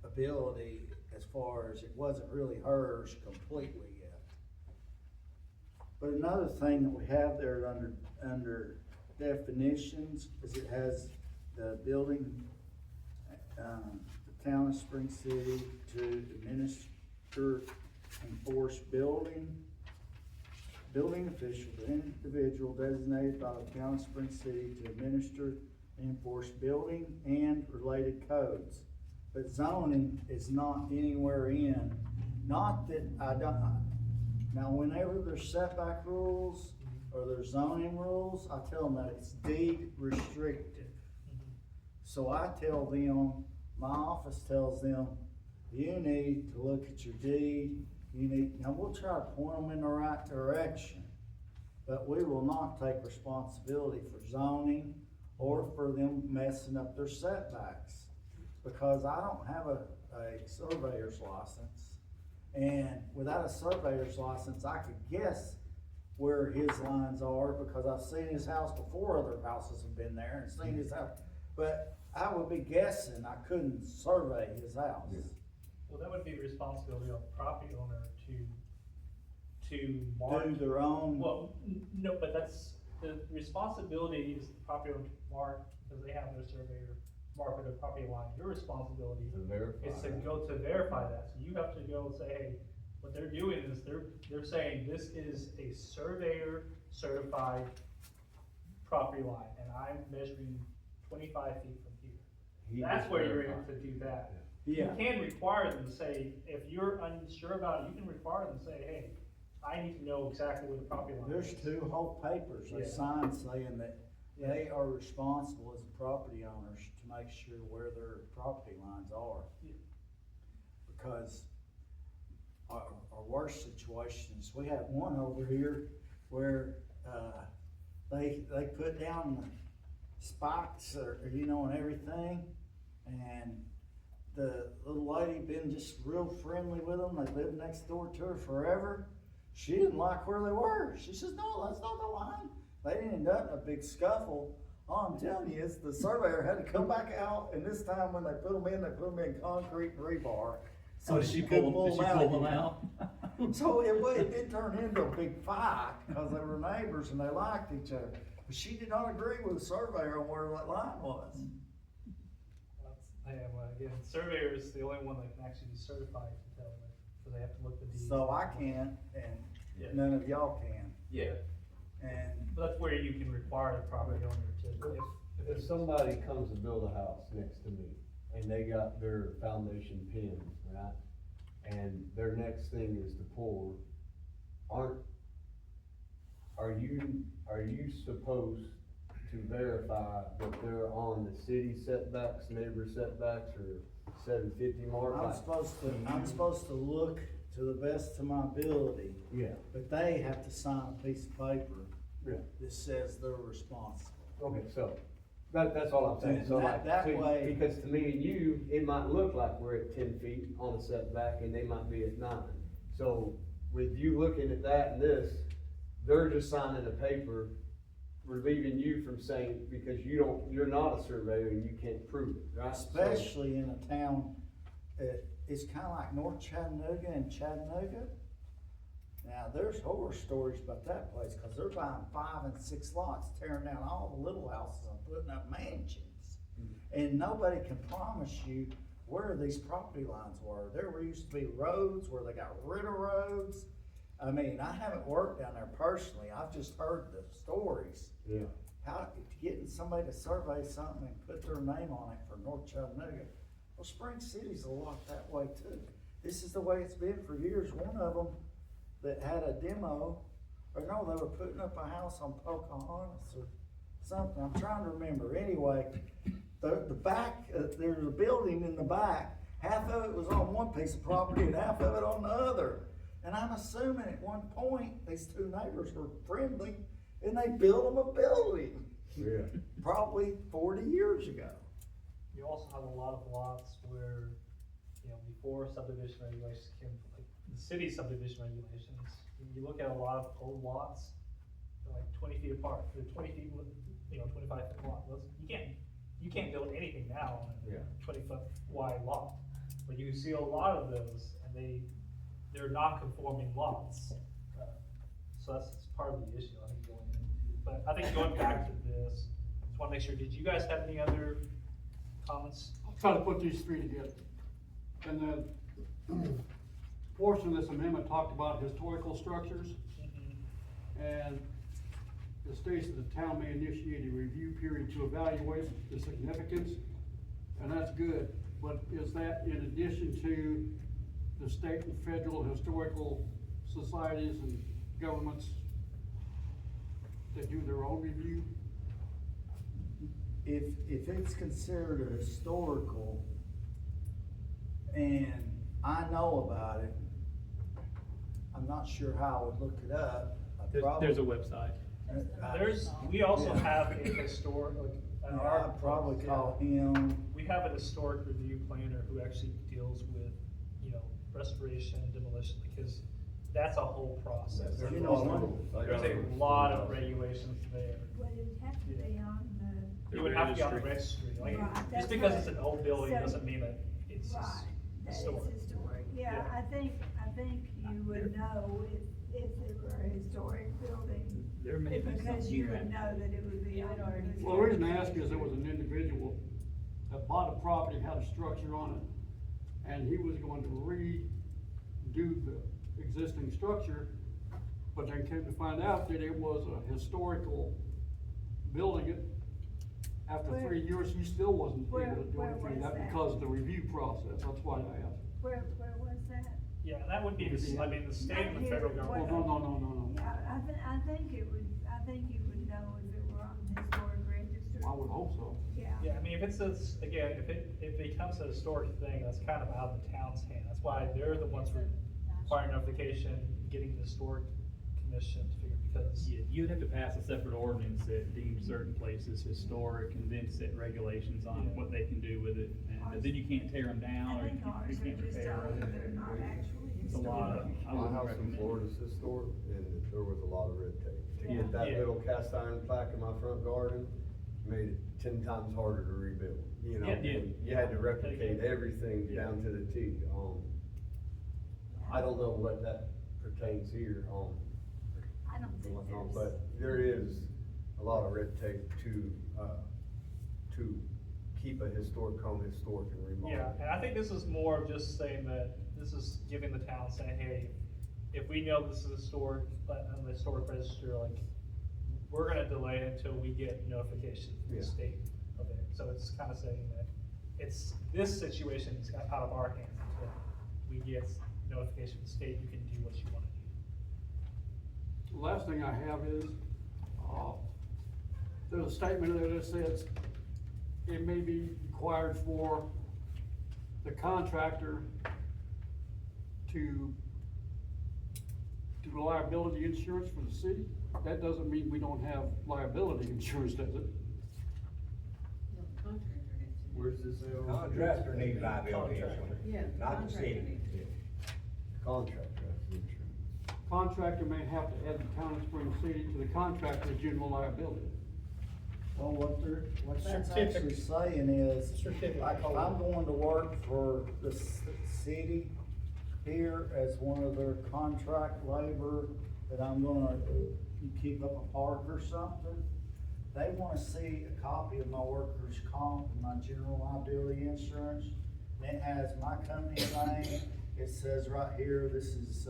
ability, as far as it wasn't really hers completely yet. But another thing that we have there under definitions is it has the building, the town of Spring City to administer, enforce building official, the individual designated by the town of Spring City to administer and enforce building and related codes. But zoning is not anywhere in, not that I don't, now whenever there's setback rules or there's zoning rules, I tell them that it's deed restricted. So I tell them, my office tells them, you need to look at your deed, now we'll try to point them in the right direction, but we will not take responsibility for zoning or for them messing up their setbacks. Because I don't have a surveyor's license, and without a surveyor's license, I could guess where his lines are, because I've seen his house before other houses have been there and seen his house. But I would be guessing I couldn't survey his house. Well, that would be the responsibility of the property owner to mark. Do their own. Well, no, but that's, the responsibility is the property owner to mark, because they have their surveyor mark their property line. Your responsibility To verify. is to go to verify that. So you have to go and say, hey, what they're doing is they're saying this is a surveyor certified property line, and I'm measuring 25 feet from here. He That's just where you're able verified. to do that. Yeah. You can require them to say, if you're unsure about it, you can require them to say, hey, I need to know exactly where the property line is. There's 2 whole papers they Yeah. signed saying that they are responsible as the property owners to make sure where their property lines are. Yeah. Because our worst situations, we had one over here where, they put down spikes or, you know, and everything. And the little lady been just real friendly with them. They lived next door to her forever. She didn't like where they were. She says, no, that's not the line. They didn't end up in a big scuffle. All I'm telling you is the surveyor had to come back out, and this time when they put them in concrete and rebar. So did she couldn't pull them again. out? So it did turn into a big fight, because they were neighbors and they liked each other. But she did not agree with the surveyor on where that line was. Again, surveyor is the only one that can actually be certified to tell them, because they have to look the deeds. So I can't, Yeah. and none of y'all can. Yeah. And But that's where you can require the property owner to, If somebody comes to build a house next to me, and they got their foundation pinned, right? And their next thing is to pour, are you supposed to verify that they're on the city setbacks, neighbor setbacks, or 750 mark? I'm supposed to look to the best of my ability, Yeah, but they have to sign a piece of paper yeah, that says they're responsible. okay, so, that's all I'm saying, so That- like, that so- way- because to me and you, it might look like we're at 10 feet on a setback, and they might be at 9. So, with you looking at that and this, they're just signing a paper relieving you from saying, because you're not a surveyor and you can't prove it, right? So- Especially in a town, it's kinda like North Chattanooga and Chattanooga. Now, there's horror stories about that place, cause they're buying 5 and 6 lots, tearing down all the little houses and putting up mansions. And nobody can promise you where these property lines were. There used to be roads where they got rid of roads. I mean, I haven't worked down there personally, I've just heard the stories. Yeah. How, getting somebody to survey something and put their name on it for North Chattanooga. Well, Spring City's a lot that way too. This is the way it's been for years. One of them that had a demo, or no, they were putting up a house on Pocahontas or something, I'm trying to remember. Anyway, the back, there's a building in the back, half of it was on one piece of property and half of it on the other. And I'm assuming at one point, these two neighbors were friendly and they built them a building. Yeah. Probably 40 years ago. you also have a lot of lots where, you know, before subdivision regulations came, like the city subdivision regulations, you look at a lot of old lots, they're like 20 feet apart, they're 20 feet, you know, 25 foot long. Those, you can't build anything now on Yeah. a 20-foot wide lot. But you see a lot of those, and they're non-conforming lots. So that's part of the issue, I think, going into. But I think going back to this, just wanna make sure, did you guys have any other comments? I'll try to put these three together. And the portion of this amendment talked about historical structures, and it states that the town may initiate a review period to evaluate the significance, and that's good. But is that in addition to the state and federal historical societies and governments that do their own review? If it's considered a historical, and I know about it, I'm not sure how I would look it up. There's a website. We also have a historic, like, in our I'd probably call him. we have an historic review planner who actually deals with, you know, restoration and demolition, because that's a whole process. There's There's a lot a lot of regulations there. Would it have to be on You would have to be on the registry, like, Right, just that's because what- it's an old building so- doesn't mean that it's the, right, that it's historic. historic? Yeah, Yeah. I think you would know if it were a historic building, There may be because some. you would know that it would be on the registry. Well, the reason I ask is there was an individual that bought a property, had a structure on it, and he was going to redo the existing structure, but then came to find out that it was a historical building. It after Where- 3 years, he still wasn't able to do where anything, was that that? because of the review process, that's why I asked. Where was that? Yeah, and that would be, I mean, the state and the federal Oh, government. no. Yeah, I think you would know if it were on the historic register. I would hope so. Yeah. Yeah, I mean, if it's a, again, if it becomes a historic thing, that's kind of out of the town's hand. That's why they're the ones requiring notification, getting the historic commission to figure because. Yeah, you'd have to pass a separate ordinance that deems certain places historic and then set regulations on Yeah. what they can do with it. And then you can't tear them down, or I think ours you are can't just repair telling them. that they're not actually It's a lot of, historic. I My would house in recommend. Florida's historic, and there was a lot of red tape. To Yeah. get that Yeah. little cast iron plaque in my front garden, made it 10 times harder to rebuild, you know? Yeah, yeah. And you had to replicate everything down to the T. I don't know what that pertains here, I don't think there's. but there is a lot of red tape to keep a historic home historic and remodel. Yeah, and I think this is more of just saying that, this is giving the town saying, hey, if we know this is historic, but on the historic register, like, we're gonna delay it until we get notification from Yeah. the state of it. So it's kind of saying that this situation is out of our hands until we get notification from the state, you can do what you wanna do. The last thing I have is, there's a statement there that says it may be required for the contractor to do liability insurance for the city. That doesn't mean we don't have liability insurance, does it? Where's this at? Contractor needs liability Contractor. insurance, Yeah. not the city. Contractor has the insurance. Contractor may have to add the town of Spring City to the contractor's general liability. Well, what that's Certificate. actually saying is, Certificate like, if holder. I'm going to work for the city here as one of their contract labor, that I'm gonna keep up a park or something, they wanna see a copy of my workers' comp and my general liability insurance. And it has my company's name, it says right here, this is,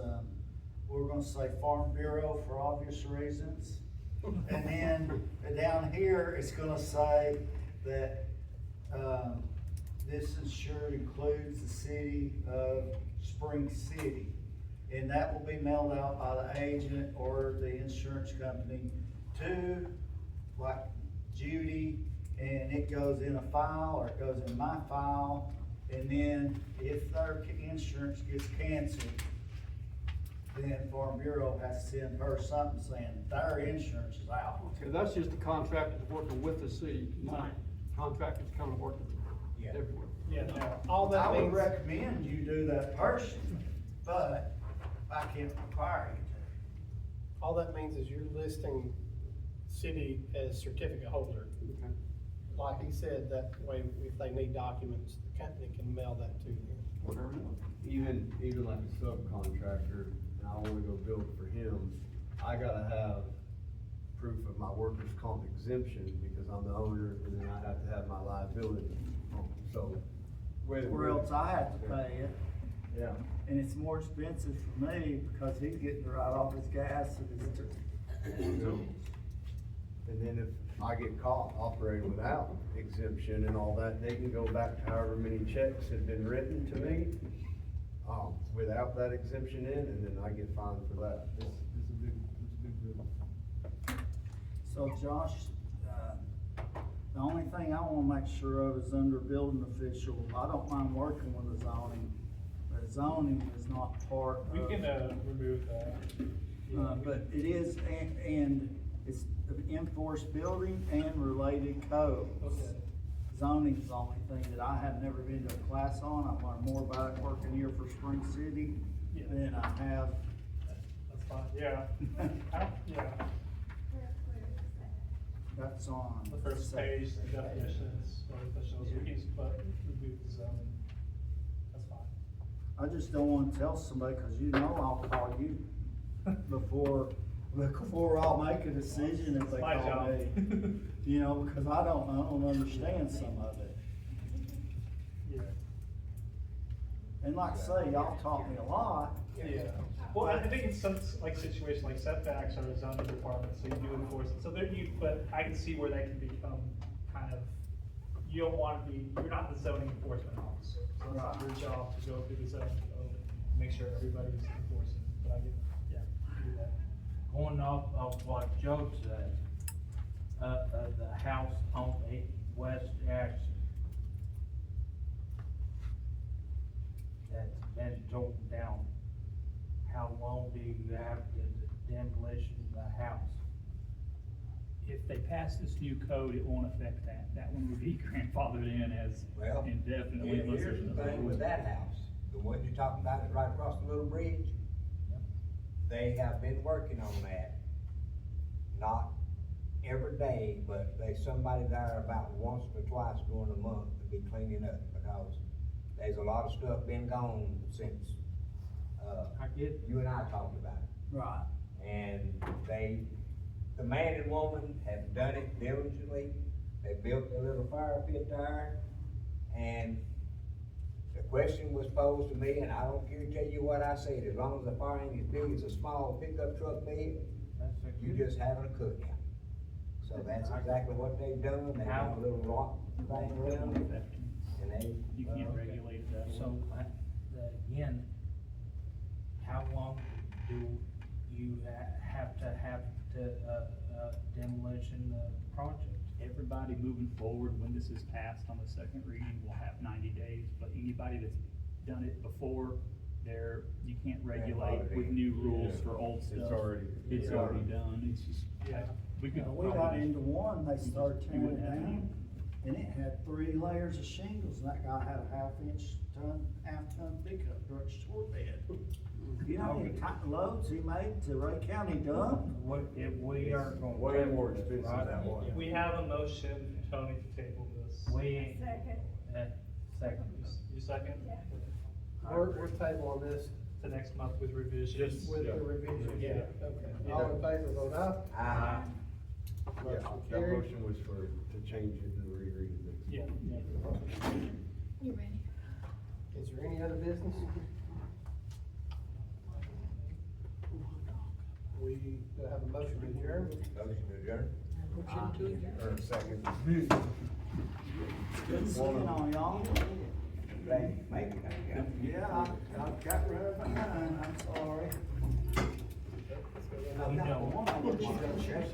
we're gonna say Farm Bureau for obvious reasons. And then down here, it's gonna say that, this insured includes the city of Spring City. And that will be mailed out by the agent or the insurance company to, like, Judy, and it goes in a file, or it goes in my file. And then if their insurance gets canceled, then Farm Bureau has to send her something saying their insurance is out. Okay, that's just the contractors working with the city, not contractors coming working Yeah. everywhere. Yeah, no, All that I would means, recommend you do that personally, but I can't require you to. all that means is you're listing city as certificate holder. Okay. Like he said, that way, if they need documents, the company can mail that to them. Whatever. Even like a subcontractor, and I wanna go build for him, I gotta have proof of my workers' comp exemption, because I'm the owner, and then I have to have my liability, so. whether- Or else I have to pay it, Yeah, and it's more expensive for me because he's getting to write off his gas and his. and then if I get caught operating without exemption and all that, they can go back to however many checks have been written to me, without that exemption in, and then I get fined for that. It's a big deal. So Josh, the only thing I wanna make sure of is under building official, I don't mind working with the zoning, but zoning is not part of. we can, remove that. But it is, and it's enforced building and related codes. Okay. Zoning's the only thing that I have never been to a class on, I've learned more about it working here for Spring City Yeah. than I have. That's fine, yeah. Yeah, Where is that? That's on. the first page, the definitions, or officials, we can just put, remove the zoning. That's fine. I just don't wanna tell somebody, cause you know I'll call you before I'll make a decision if they It's my call job. me. You know, because I don't understand some of it. Yeah. And like I say, y'all taught me a lot. Yeah, well, I think in some, like, situation, like setbacks are a zoning requirement, so you do enforce it, so there you, but I can see where that can become kind of, you don't wanna be, you're not the zoning enforcement officer, so it's not your job to go through the zoning code, and make sure everybody's enforcing, but I get, yeah, you do that. Going off of what Joe said, the house on West Jackson that's been torn down, how long do you have to demolition the house? pass this new code, it won't affect that. That one would be grandfathered in as Well, indefinitely unless there's here's the another thing rule. with that house, the one you're talking about is right across the little bridge. They have been working on that, not every day, but there's somebody there about once or twice during the month to be cleaning up, because there's a lot of stuff been gone since, I get it. you and I talked about it. Right. And the man and woman have done it diligently. They built a little fire pit there, and the question was posed to me, and I don't care to tell you what I said, as long as the fire ain't as big as a small pickup truck bed, you just having a cookout. So that's exactly what they've done. They have a little rock thing around it, and they. You can't regulate that. So, again, how long do you have to demolition project? Everybody moving forward, when this is passed on the second reading, will have 90 days, but anybody that's done it before, you can't regulate with new rules for old stuff. It's already done, it's just, Yeah. we could We got probably, into one, they started You tearing it wouldn't have any. down, and it had 3 layers of shingles, and that guy had a half-ton pickup truck short bed. You know how many loads he made to Ray County dump? If we aren't gonna. Way more expensive Right. than one. We have a motion, Tony, to table this. We, Second, second. You second? yeah. We're tabling this To next month with revisions. with the revision. Yeah. Okay, all in favor, vote aye. Yeah, Motion that carried. motion was to change it and reread it. Yeah. You ready? Is there any other business? We have a motion to adjourn. Motion to adjourn. Or second. Good seeing all y'all. Maybe not, yeah. Yeah, I got rid of mine, I'm sorry. I've got one on the check.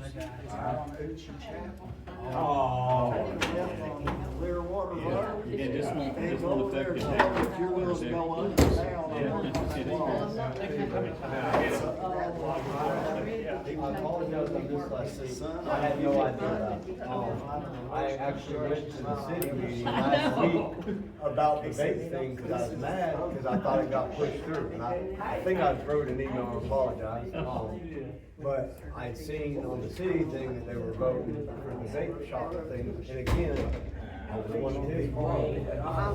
It's out on Uchi Chapel. Oh. Clearwater Road. Yeah, this one- They this go one over there, affected so that. if your wheels go up and down on that wall. I apologize, I missed last week. I had no idea. I actually went to the city meeting last week about the vape thing, cause I was mad, cause I thought it got pushed through. And I think I wrote an email and apologized. But I'd seen on the city thing that they were voting for the vape shop thing, and again, I was one of the people, I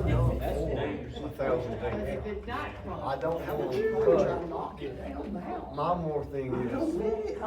know, 1,000 things. I don't know, but my more thing is,